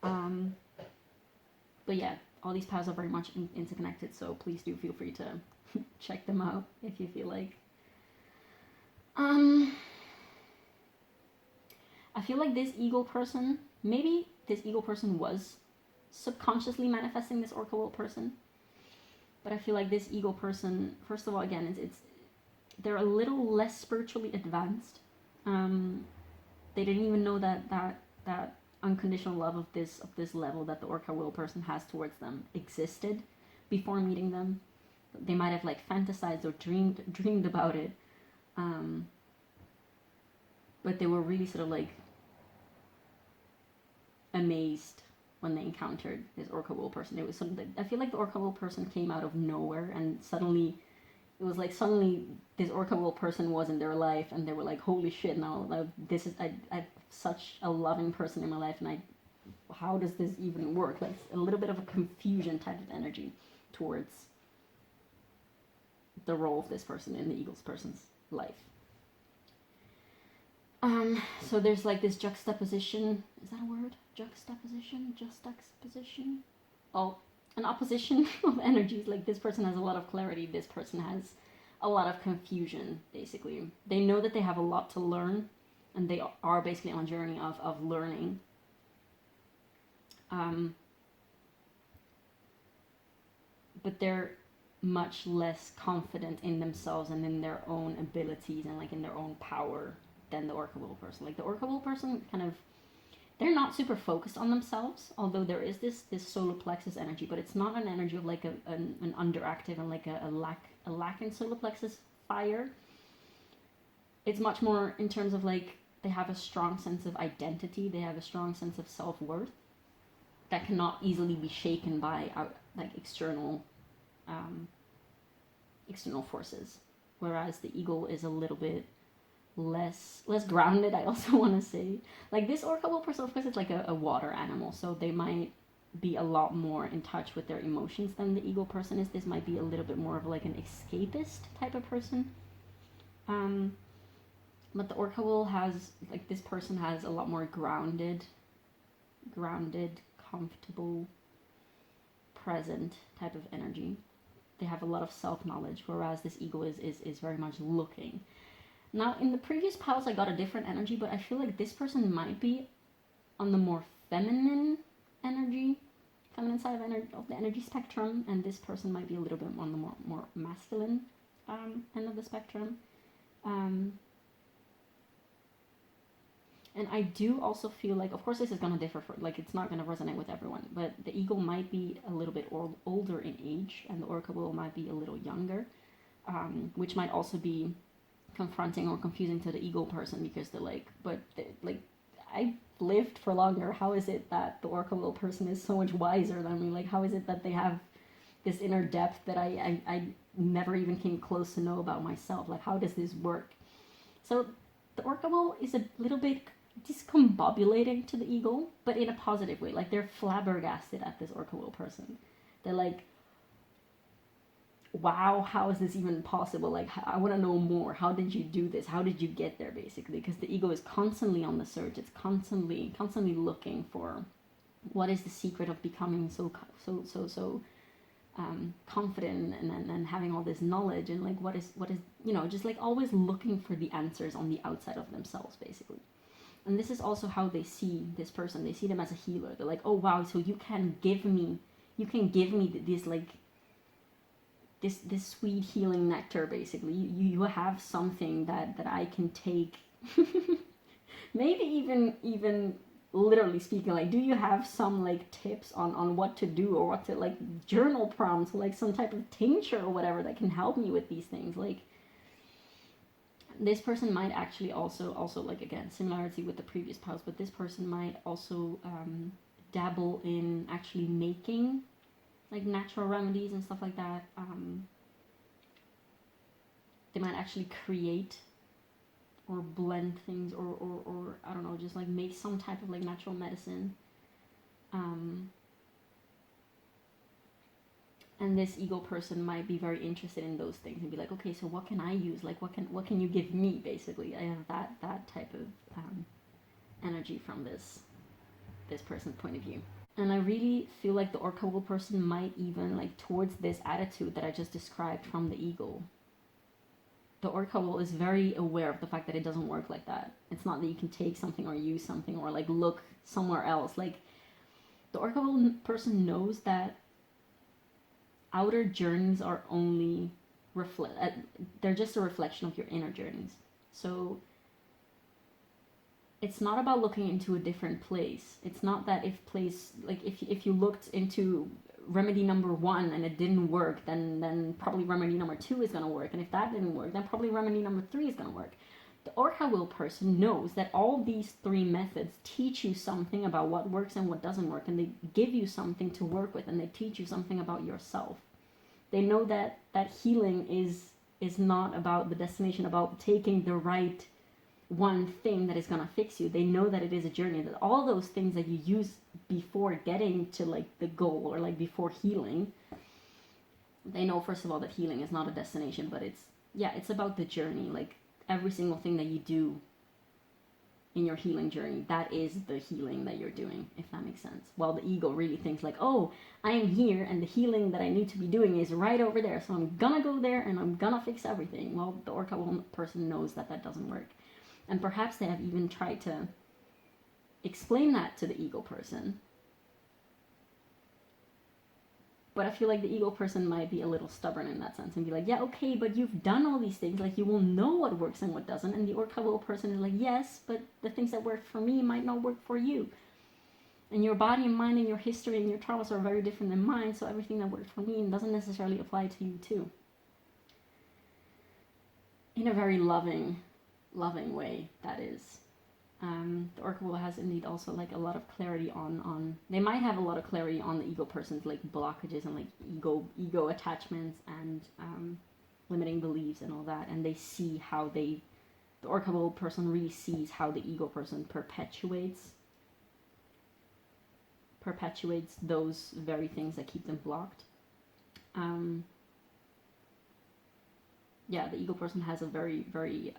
But yeah, all these paths are very much interconnected, so please do feel free to check them out if you feel like. I feel like this eagle person, maybe this eagle person was subconsciously manifesting this Orca world person, but I feel like this eagle person, first of all, again, they're a little less spiritually advanced. They didn't even know that unconditional love of this level that the Orca will person has towards them existed before meeting them. They might have like fantasized or dreamed about it, but they were really sort of like amazed when they encountered this Orca will person. It was sort of I feel like the Orca will person came out of nowhere, and suddenly this Orca will person was in their life, and they were like, holy shit, now this is I such a loving person in my life, and how does this even work? Like a little bit of a confusion type of energy towards the role of this person in the eagle's person's life. So there's like this juxtaposition. Is that a word? Juxtaposition? Oh, an opposition of energies. Like this person has a lot of clarity. This person has a lot of confusion, basically. They know that they have a lot to learn, and they are basically on a journey of learning. But they're much less confident in themselves and in their own abilities and like in their own power than the Orca will person. Like the Orca will person kind of, they're not super focused on themselves, although there is this solar plexus energy, but it's not an energy of like an underactive and like a lack in solar plexus fire. It's much more in terms of like they have a strong sense of identity, they have a strong sense of self-worth. that cannot easily be shaken by like external external forces, whereas the eagle is a little bit less grounded. I also want to say, like, this orca person, of course, it's like a water animal, so they might be a lot more in touch with their emotions than the eagle person is. This might be a little bit more of like an escapist type of person. But the orca will has, like, this person has a lot more grounded, comfortable, present type of energy. They have a lot of self-knowledge, whereas this eagle is very much looking. Now, in the previous piles, I got a different energy, but I feel like this person might be on the more feminine side of the energy spectrum, and this person might be a little bit on the more masculine end of the spectrum. And I do also feel like, of course, this is going to differ, like, it's not going to resonate with everyone, but the eagle might be a little bit older in age, and the orca will might be a little younger, which might also be confronting or confusing to the eagle person, because they're like, but like, I lived for longer. How is it that the orca will person is so much wiser than me? Like, how is it that they have this inner depth that I never even came close to know about myself? Like, how does this work? So the orca will is a little bit discombobulating to the eagle, but in a positive way. Like, they're flabbergasted at this orca will person. They're like, wow, how is this even possible? Like, I want to know more. How did you do this? How did you get there, basically? Because the ego is constantly on the search. It's constantly looking for what is the secret of becoming so confident and having all this knowledge, and like what is just like always looking for the answers on the outside of themselves, basically. And this is also how they see this person. They see them as a healer. They're like, oh wow, so you can give me this, like, this sweet healing nectar, basically. You have something that I can take. Maybe even literally speaking, like, do you have some, like, tips on what to do, or what to, like, journal prompts, like some type of tincture or whatever that can help me with these things? Like, this person might actually also like, again, similarity with the previous pause, but this person might also dabble in actually making, like, natural remedies and stuff like that. They might actually create or blend things, or I don't know, just like make some type of, like, natural medicine. And this ego person might be very interested in those things and be like, okay, so what can I use? Like, what can you give me, basically? I have that type of energy from this person's point of view. And I really feel like the orca person might even, like, towards this attitude that I just described from the ego. The orca is very aware of the fact that it doesn't work like that. It's not that you can take something or use something or, like, look somewhere else. Like, the orca person knows that outer journeys are only they're just a reflection of your inner journeys. So it's not about looking into a different place. It's not that if you looked into remedy number 1 and it didn't work, then probably remedy number 2 is going to work, and if that didn't work, then probably remedy number 3 is going to work. The orca will person knows that all these 3 methods teach you something about what works and what doesn't work, and they give you something to work with, and they teach you something about yourself. They know that healing is not about the destination, about taking the right one thing that is going to fix you. They know that it is a journey, that all those things that you use before getting to, like, the goal, or, like, before healing, they know, first of all, that healing is not a destination, but it's about the journey. Like, every single thing that you do in your healing journey, that is the healing that you're doing, if that makes sense. While the ego really thinks, like, oh, I am here and the healing that I need to be doing is right over there, so I'm gonna go there and I'm gonna fix everything. Well, the orca person knows that doesn't work. And perhaps they have even tried to explain that to the ego person. But I feel like the ego person might be a little stubborn in that sense and be like, yeah, okay, but you've done all these things. Like, you will know what works and what doesn't. And the orca person is like, yes, but the things that work for me might not work for you. And your body and mind and your history and your traumas are very different than mine, so everything that works for me doesn't necessarily apply to you too. In a very loving way, that is. The Orca has indeed also like a lot of clarity on they might have a lot of clarity on the ego person's like blockages and like ego attachments and limiting beliefs and all that, and they see how the Orca person really sees how the ego person perpetuates those very things that keep them blocked. Yeah, the ego person has a very, very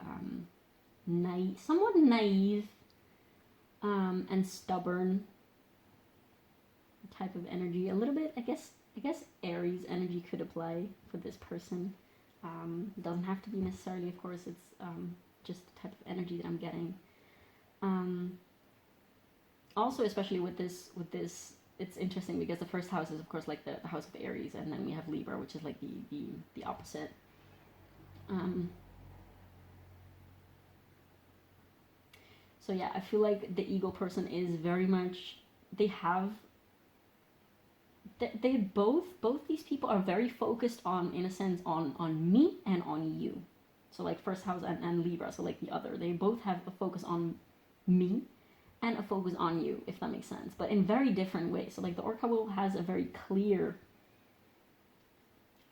somewhat naive and stubborn type of energy. A little bit, I guess Aries energy could apply for this person. It doesn't have to be necessarily, of course. It's just the type of energy that I'm getting. Also, especially with this, it's interesting because the first house is, of course, like the house of Aries, and then we have Libra, which is like the opposite. So yeah, I feel like the ego person is very much, they both these people are very focused on, in a sense, on me and on you. So like first house and Libra, so like the other, they both have a focus on me and a focus on you, if that makes sense, but in very different ways. So like the Orca has a very clear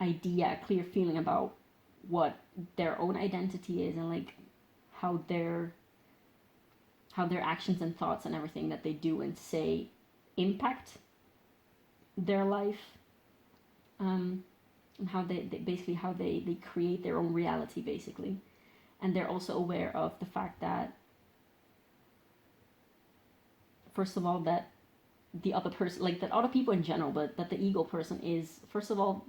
idea, clear feeling about what their own identity is, and like how their actions and thoughts and everything that they do and say impact their life, and how they basically how they create their own reality, basically. And they're also aware of the fact that, first of all, that the other person, like that other people in general, but that the ego person is, first of all,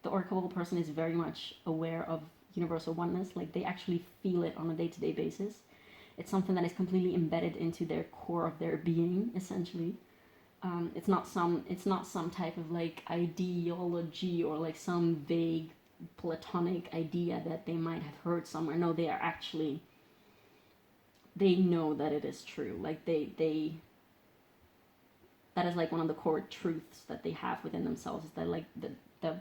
the Oracle person is very much aware of universal oneness. Like they actually feel it on a day-to-day basis. It's something that is completely embedded into their core of their being, essentially. It's not some type of like ideology or like some vague platonic idea that they might have heard somewhere. No, they are actually, they know that it is true. Like they that is like one of the core truths that they have within themselves, is that like the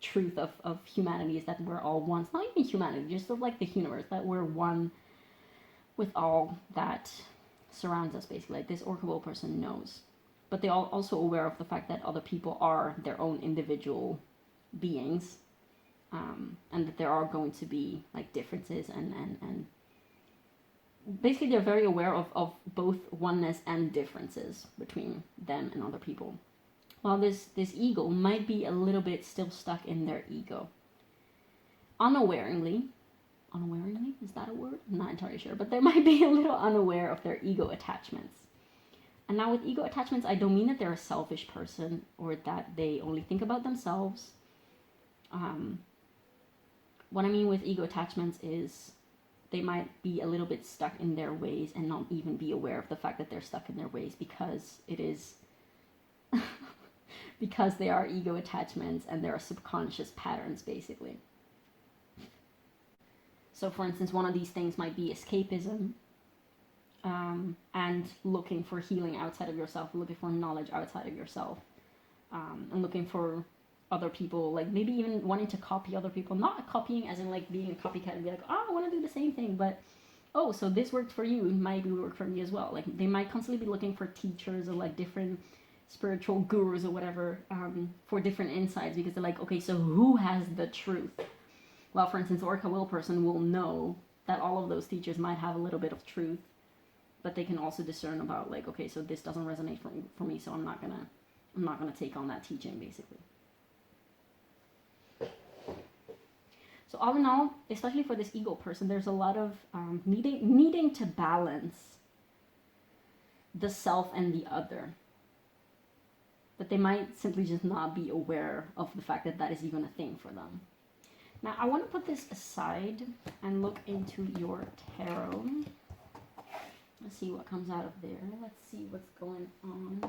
truth of humanity is that we're all one. It's not even humanity, just of like the universe, that we're one with all that surrounds us, basically. Like this Orca person knows. But they are also aware of the fact that other people are their own individual beings, and that there are going to be like differences, and basically they're very aware of both oneness and differences between them and other people. While this ego might be a little bit still stuck in their ego. Unawareingly, is that a word? I'm not entirely sure, but they might be a little unaware of their ego attachments. And now with ego attachments, I don't mean that they're a selfish person or that they only think about themselves. What I mean with ego attachments is they might be a little bit stuck in their ways and not even be aware of the fact that they're stuck in their ways, because it is because they are ego attachments and there are subconscious patterns, basically. So for instance, one of these things might be escapism, and looking for healing outside of yourself, looking for knowledge outside of yourself, and looking for other people, like maybe even wanting to copy other people, not copying as in like being a copycat and be like, oh, I want to do the same thing, but oh, so this worked for you, it might work for me as well. Like they might constantly be looking for teachers or like different spiritual gurus or whatever, for different insights, because they're like, okay, so who has the truth? Well, for instance, Orca will person will know that all of those teachers might have a little bit of truth, but they can also discern about like, okay, so this doesn't resonate for me, so I'm not gonna take on that teaching, basically. So all in all, especially for this ego person, there's a lot of needing to balance the self and the other. But they might simply just not be aware of the fact that that is even a thing for them. Now, I want to put this aside and look into your tarot. Let's see what comes out of there. Let's see what's going on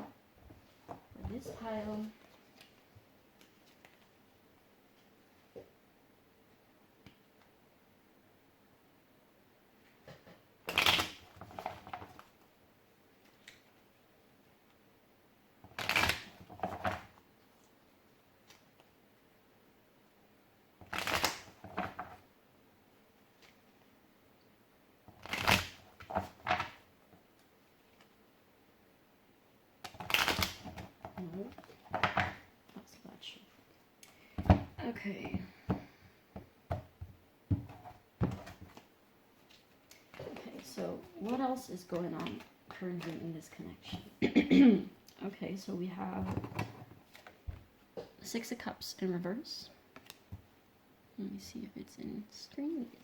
for this pile. Okay. Okay, so what else is going on currently in this connection? Okay, so we have Six of Cups in reverse. Let me see if it's in screen. Yes.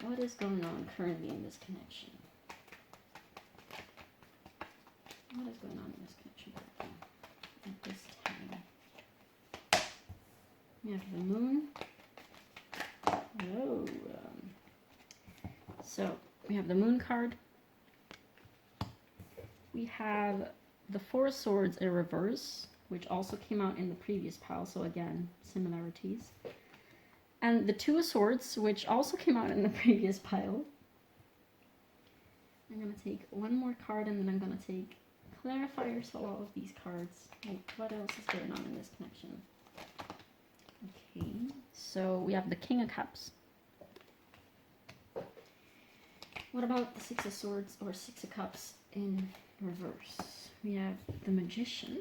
What is going on currently in this connection? What is going on in this connection at this time? We have the moon. Oh, so we have the moon card. We have the Four of Swords in reverse, which also came out in the previous pile. So again, similarities. And the Two of Swords, which also came out in the previous pile. I'm going to take one more card and then I'm going to take clarifiers for all of these cards. Like, what else is going on in this connection? Okay, so we have the King of Cups. What about the Six of Swords or Six of Cups in reverse? We have the Magician.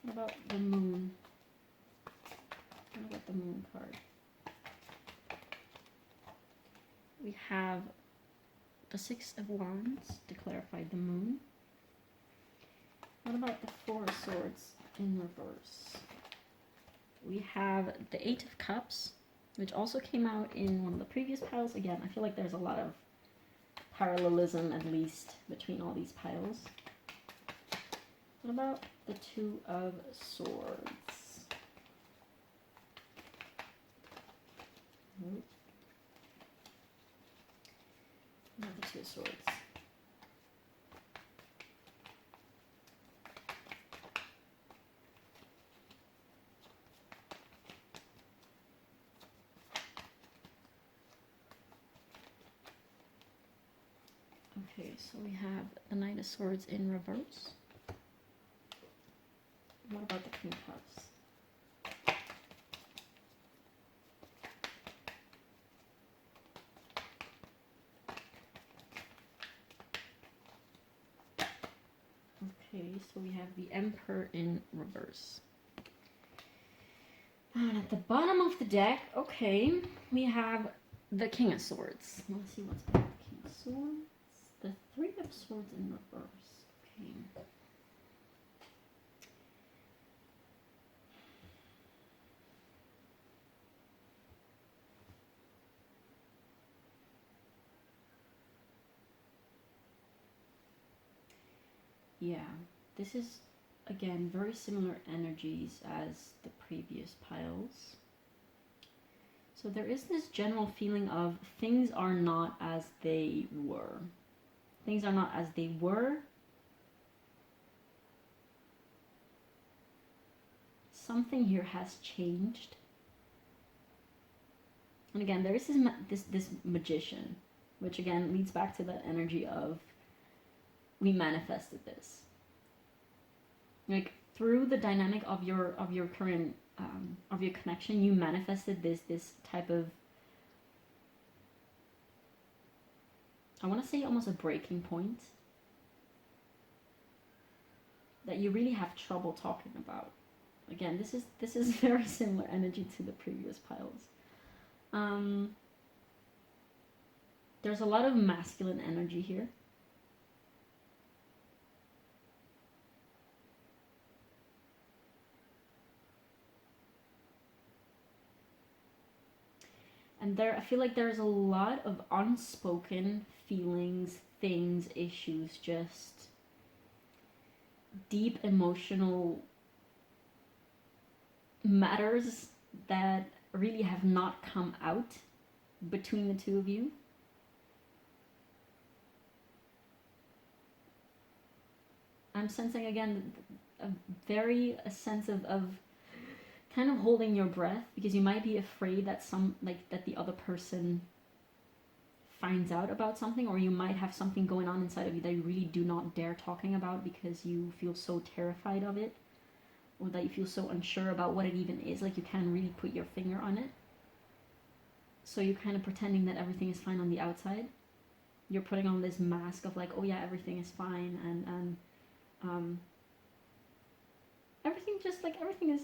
What about the Moon? What about the Moon card? We have the Six of Wands to clarify the Moon. What about the Four of Swords in reverse? We have the Eight of Cups, which also came out in one of the previous piles. Again, I feel like there's a lot of parallelism, at least, between all these piles. What about the Two of Swords? What about the Two of Swords? Okay, so we have the Knight of Swords in reverse. What about the King of Cups? Okay, so we have the Emperor in reverse. And at the bottom of the deck, okay, we have the King of Swords. Let's see what's behind the King of Swords. The Three of Swords in reverse. Okay. Yeah, this is, again, very similar energies as the previous piles. So there is this general feeling of things are not as they were. Things are not as they were. Something here has changed. And again, there is this magician, which again leads back to the energy of we manifested this. Like through the dynamic of your current of your connection, you manifested this type of, I want to say almost a breaking point that you really have trouble talking about. Again, this is very similar energy to the previous piles. There's a lot of masculine energy here. And I feel like there's a lot of unspoken feelings, things, issues, just deep emotional matters that really have not come out between the two of you. I'm sensing again a sense of kind of holding your breath, because you might be afraid that that the other person finds out about something, or you might have something going on inside of you that you really do not dare talking about because you feel so terrified of it, or that you feel so unsure about what it even is, like you can't really put your finger on it. So you're kind of pretending that everything is fine on the outside. You're putting on this mask of like, oh yeah, everything is fine, and everything just like everything is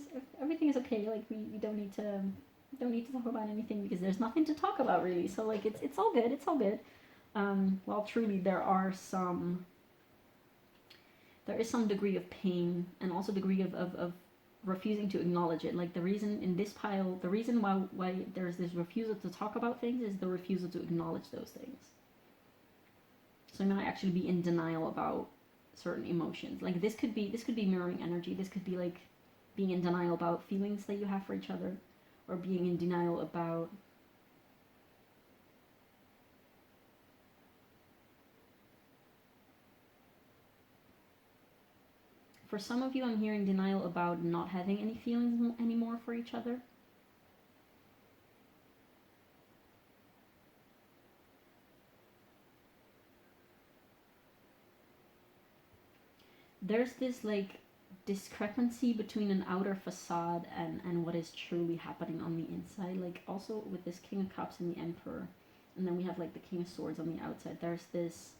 okay. Like we don't need to talk about anything because there's nothing to talk about really. So like it's all good. It's all good. Well, truly there is some degree of pain and also degree of refusing to acknowledge it. Like the reason in this pile, the reason why there's this refusal to talk about things is the refusal to acknowledge those things. So you might actually be in denial about certain emotions. Like this could be mirroring energy. This could be like being in denial about feelings that you have for each other, or being in denial about for some of you, I'm hearing denial about not having any feelings anymore for each other. There's this like discrepancy between an outer facade and what is truly happening on the inside. Like also with this King of Cups and the Emperor, and then we have like the King of Swords on the outside. There's this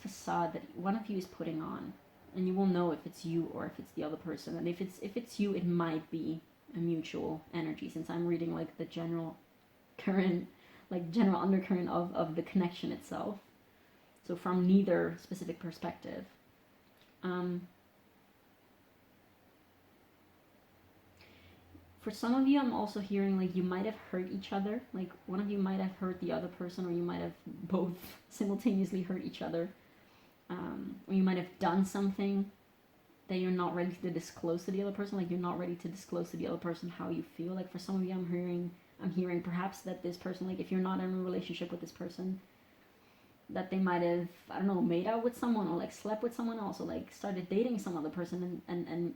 facade that one of you is putting on, and you will know if it's you or if it's the other person. And if it's you, it might be a mutual energy, since I'm reading like the general current, like general undercurrent of the connection itself. So from neither specific perspective. For some of you, I'm also hearing like you might have hurt each other. Like one of you might have hurt the other person, or you might have both simultaneously hurt each other. Or you might have done something that you're not ready to disclose to the other person. Like you're not ready to disclose to the other person how you feel. Like for some of you, I'm hearing perhaps that this person, like if you're not in a relationship with this person, that they might have, I don't know, made out with someone, or like slept with someone else, or like started dating some other person, and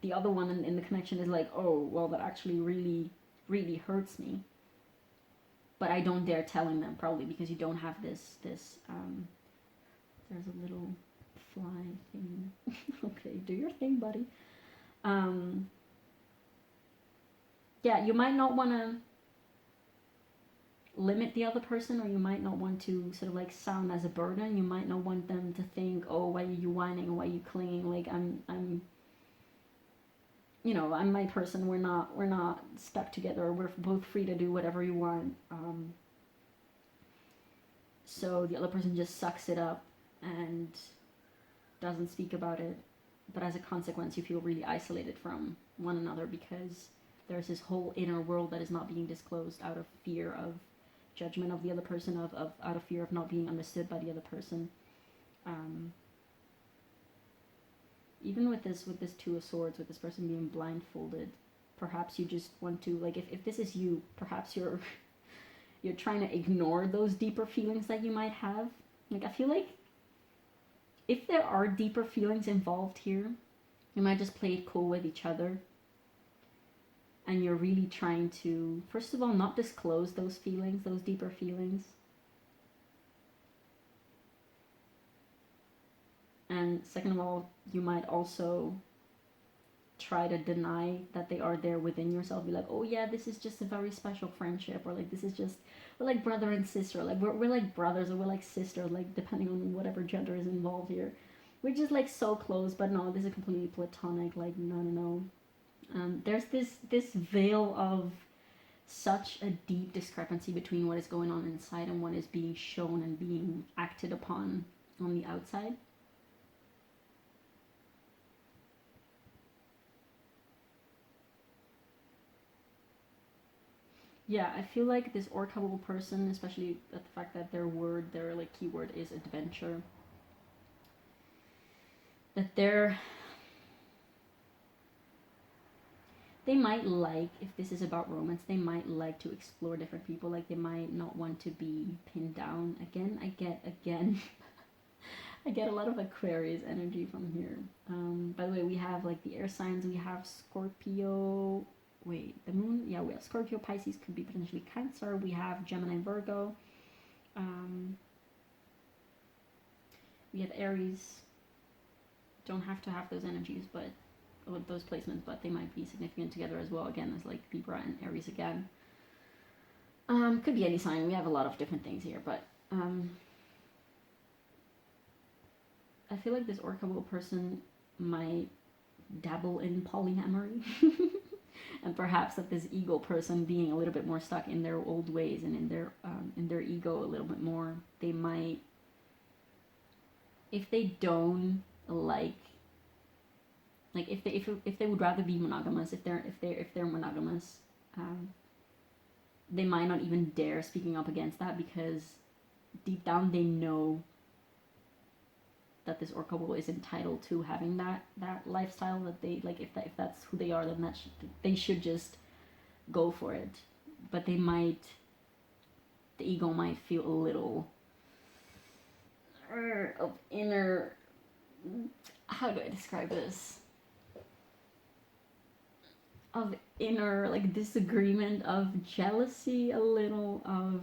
the other one in the connection is like, oh, well, that actually really, really hurts me. But I don't dare telling them, probably because you don't have this there's a little fly thing. Okay, do your thing, buddy. Yeah, you might not want to limit the other person, or you might not want to sort of like sound as a burden. You might not want them to think, oh, why are you whining, or why are you clinging? Like I'm my person. We're not stuck together. We're both free to do whatever you want. So the other person just sucks it up and doesn't speak about it, but as a consequence, you feel really isolated from one another because there's this whole inner world that is not being disclosed out of fear of judgment of the other person, out of fear of not being understood by the other person. Even with this Two of Swords, with this person being blindfolded, perhaps you just want to, like, if this is you, perhaps you're trying to ignore those deeper feelings that you might have. Like, I feel like if there are deeper feelings involved here, you might just play it cool with each other. And you're really trying to, first of all, not disclose those feelings, those deeper feelings. And second of all, you might also try to deny that they are there within yourself. Be like, oh yeah, this is just a very special friendship, or like this is just, we're like brother and sister, like we're like brothers, or we're like sisters, like depending on whatever gender is involved here. We're just like so close, but no, this is completely platonic. Like no. There's this veil of such a deep discrepancy between what is going on inside and what is being shown and being acted upon on the outside. Yeah, I feel like this orcable person, especially the fact that their like keyword is adventure, that they might like, if this is about romance, they might like to explore different people. Like they might not want to be pinned down. Again, I get a lot of Aquarius energy from here. By the way, we have like the air signs. We have Scorpio. Wait, the moon? Yeah, we have Scorpio, Pisces, could be potentially Cancer. We have Gemini, Virgo. We have Aries. Don't have to have those energies, but with those placements, but they might be significant together as well. Again, as like Libra and Aries again. Could be any sign. We have a lot of different things here, but I feel like this orcable person might dabble in polyamory. And perhaps that this ego person being a little bit more stuck in their old ways and in their ego a little bit more, they might, if they don't like if they would rather be monogamous, if they're monogamous, they might not even dare speaking up against that, because deep down they know that this orca will is entitled to having that lifestyle, that they like, if that's who they are, then they should just go for it. But the ego might feel a little of inner, how do I describe this, of inner like disagreement, of jealousy, a little of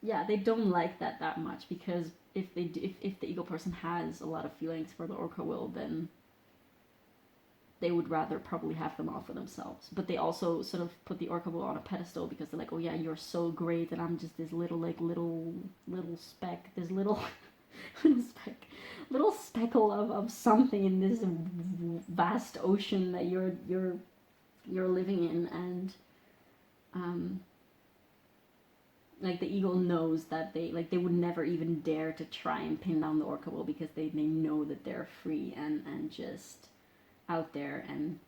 yeah, they don't like that much, because if the ego person has a lot of feelings for the orca will, then they would rather probably have them all for themselves. But they also sort of put the orca will on a pedestal, because they're like, oh yeah, you're so great, and I'm just this little speck, this little little speckle of something in this vast ocean that you're living in. And like the ego knows that they would never even dare to try and pin down the orca will, because they know that they're free and just out there. And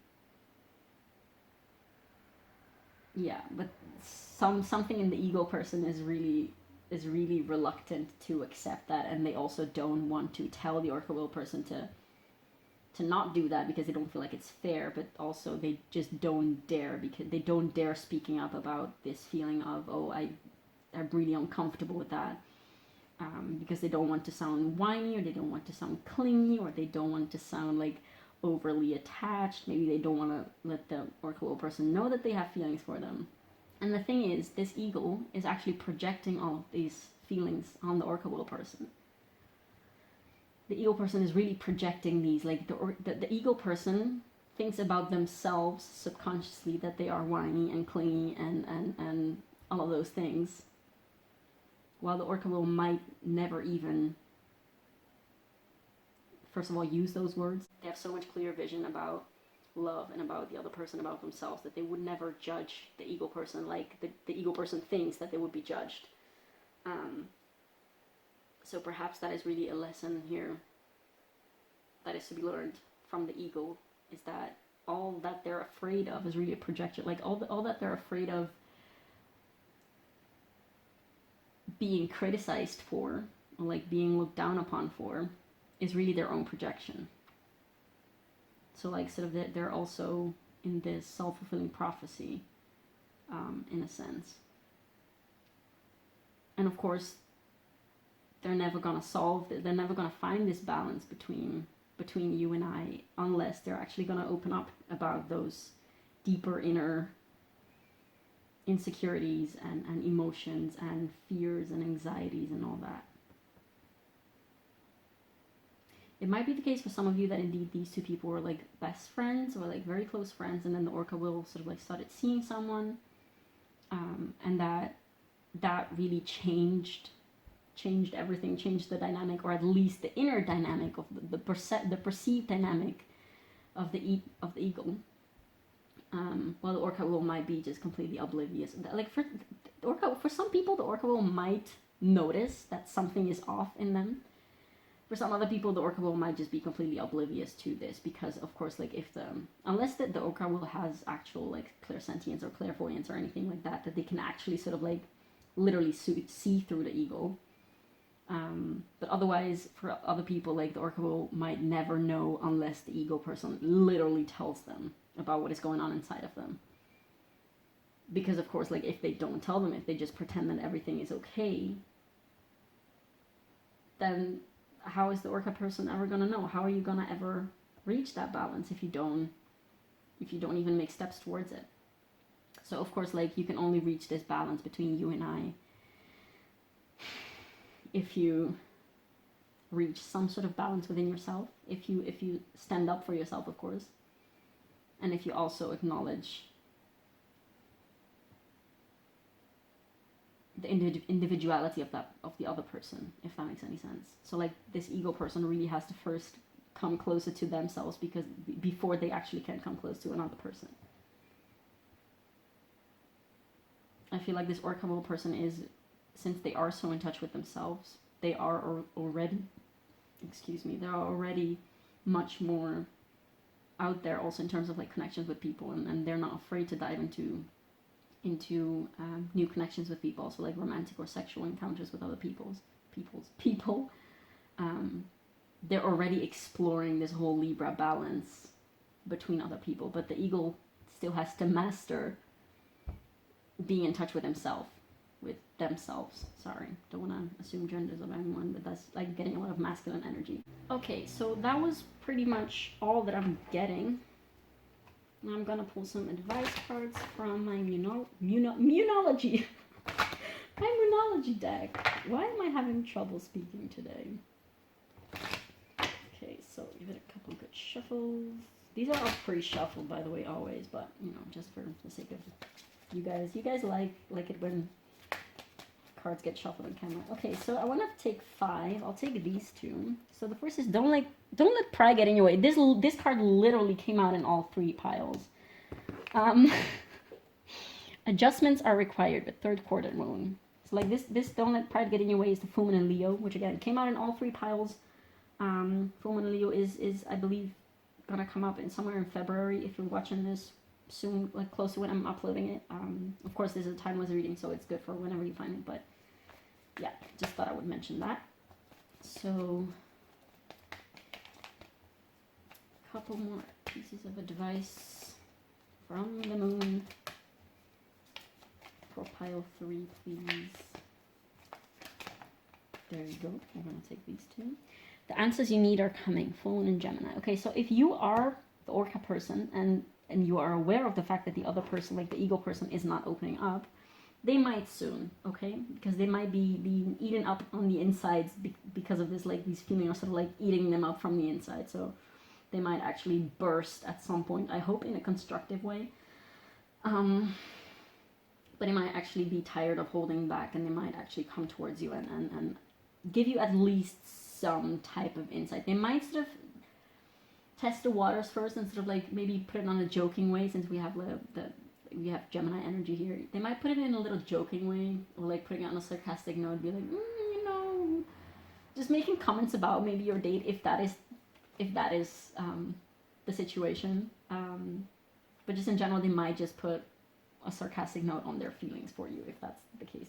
yeah, but something in the ego person is really reluctant to accept that, and they also don't want to tell the orca will person to not do that, because they don't feel like it's fair. But also they just don't dare, because they don't dare speaking up about this feeling of, oh, I'm really uncomfortable with that, because they don't want to sound whiny, or they don't want to sound clingy, or they don't want to sound like overly attached. Maybe they don't want to let the orca will person know that they have feelings for them. And the thing is, this ego is actually projecting all of these feelings on the orca will person. The ego person is really projecting these, like the ego person thinks about themselves subconsciously that they are whiny and clingy and all of those things, while the orca will might never even, first of all, use those words. They have so much clear vision about love and about the other person, about themselves, that they would never judge the ego person like the ego person thinks that they would be judged. So perhaps that is really a lesson here that is to be learned from the ego, is that all that they're afraid of is really a projection. Like all that they're afraid of being criticized for, or like being looked down upon for, is really their own projection. So like sort of they're also in this self-fulfilling prophecy, in a sense. And of course, they're never gonna they're never gonna find this balance between you and I, unless they're actually gonna open up about those deeper inner insecurities and emotions and fears and anxieties and all that. It might be the case for some of you that indeed these two people were like best friends, or like very close friends, and then the orca will sort of like started seeing someone, and that really changed everything, changed the dynamic, or at least the inner dynamic of the perceived dynamic of the ego. While the orca will might be just completely oblivious. Like for some people, the orca will might notice that something is off in them. For some other people, the orca will might just be completely oblivious to this, because of course, like unless the orca will has actual like clairsentience or clairvoyance or anything like that they can actually sort of like literally see through the ego. But otherwise, for other people, like the orca will might never know unless the ego person literally tells them about what is going on inside of them. Because of course, like if they don't tell them, if they just pretend that everything is okay, then how is the orca person ever gonna know? How are you gonna ever reach that balance if you don't even make steps towards it? So of course, like you can only reach this balance between you and I if you reach some sort of balance within yourself, if you stand up for yourself, of course, and if you also acknowledge the individuality of the other person, if that makes any sense. So like this ego person really has to first come closer to themselves because before they actually can come close to another person. I feel like this Orca person is, since they are so in touch with themselves, they are already, they're already much more out there also in terms of like connections with people, and they're not afraid to dive into new connections with people, also like romantic or sexual encounters with other people. They're already exploring this whole Libra balance between other people, but the ego still has to master being in touch with themselves. Sorry, don't want to assume genders of anyone, but that's like getting a lot of masculine energy. Okay, so that was pretty much all that I'm getting. Now I'm gonna pull some advice cards from my Moonology deck. Why am I having trouble speaking today? Okay, so give it a couple good shuffles. These are all pre-shuffled, by the way, always, but you know, just for the sake of you guys like it when cards get shuffled on camera. Okay, so I want to take 5. I'll take these 2. So the first is don't let pride get in your way. This card literally came out in all 3 piles. Adjustments are required with 3rd quarter moon. So like this don't let pride get in your way is the full moon in Leo, which again came out in all 3 piles. Full moon in Leo is I believe gonna come up in somewhere in February if you're watching this soon, like close to when I'm uploading it. Of course, this is a timeless reading, so it's good for whenever you find it, but yeah, just thought I would mention that. So, a couple more pieces of advice from the moon for pile 3, please. There you go. I'm going to take these 2. The answers you need are coming. Full moon in Gemini. Okay, so if you are the Orca person and you are aware of the fact that the other person, like the ego person, is not opening up, they might soon, okay? Because they might be being eaten up on the insides because of this, like, these feelings are sort of like eating them up from the inside. So they might actually burst at some point, I hope in a constructive way. But they might actually be tired of holding back, and they might actually come towards you and give you at least some type of insight. They might sort of test the waters first and sort of like maybe put it on a joking way, since we have we have Gemini energy here. They might put it in a little joking way, or like putting it on a sarcastic note, be like, you know, just making comments about maybe your date if that is the situation. But just in general, they might just put a sarcastic note on their feelings for you if that's the case.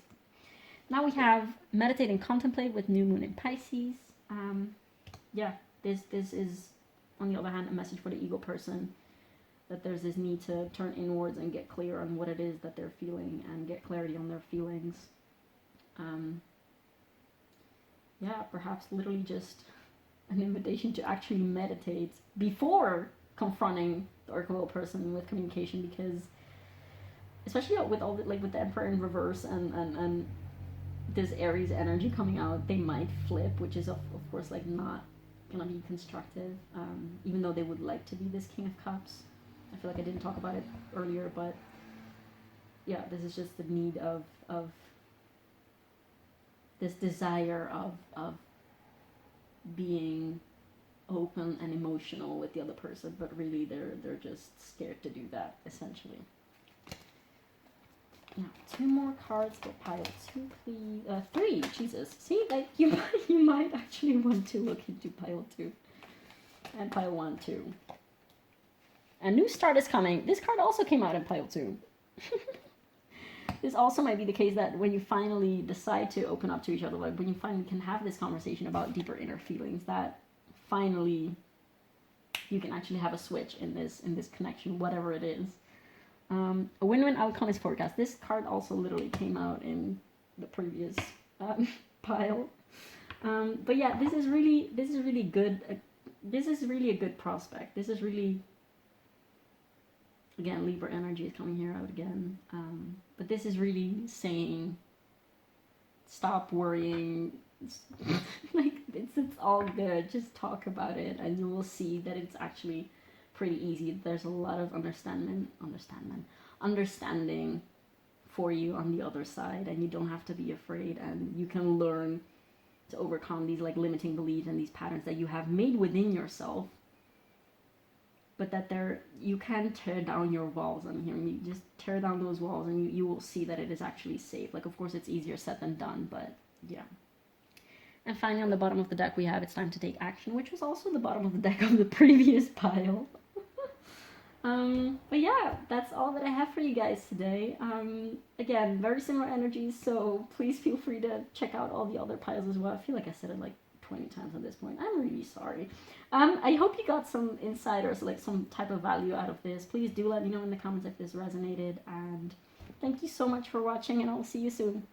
Now we have meditate and contemplate with new moon in Pisces. Yeah, this is, on the other hand, a message for the ego person, that there's this need to turn inwards and get clear on what it is that they're feeling and get clarity on their feelings. Yeah, perhaps literally just an invitation to actually meditate before confronting the Orca person with communication, because especially with all the, like with the Emperor in reverse and this Aries energy coming out, they might flip, which is of course like not gonna be constructive, even though they would like to be this King of Cups. I feel like I didn't talk about it earlier, but yeah, this is just the need of this desire of being open and emotional with the other person, but really they're just scared to do that, essentially. Now, 2 more cards for pile 2, please. 3, Jesus. See, like you might actually want to look into pile 2 and pile 1 too. A new start is coming. This card also came out in pile 2. This also might be the case that when you finally decide to open up to each other, like when you finally can have this conversation about deeper inner feelings, that finally you can actually have a switch in this connection, whatever it is. A win-win outcome is forecast. This card also literally came out in the previous pile. But yeah, this is really good. This is really a good prospect. This is really, again, Libra energy is coming here out again. But this is really saying, stop worrying. Like it's all good. Just talk about it, and you will see that it's actually pretty easy. There's a lot of understanding for you on the other side, and you don't have to be afraid, and you can learn to overcome these like limiting beliefs and these patterns that you have made within yourself, but that you can tear down your walls. I'm hearing you just tear down those walls, and you will see that it is actually safe. Like, of course, it's easier said than done, but yeah. And finally, on the bottom of the deck, we have It's Time to Take Action, which was also the bottom of the deck of the previous pile. But yeah, that's all that I have for you guys today. Again, very similar energies, so please feel free to check out all the other piles as well. I feel like I said it like 20 times at this point. I'm really sorry. I hope you got some insight or like some type of value out of this. Please do let me know in the comments if this resonated, and thank you so much for watching, and I'll see you soon.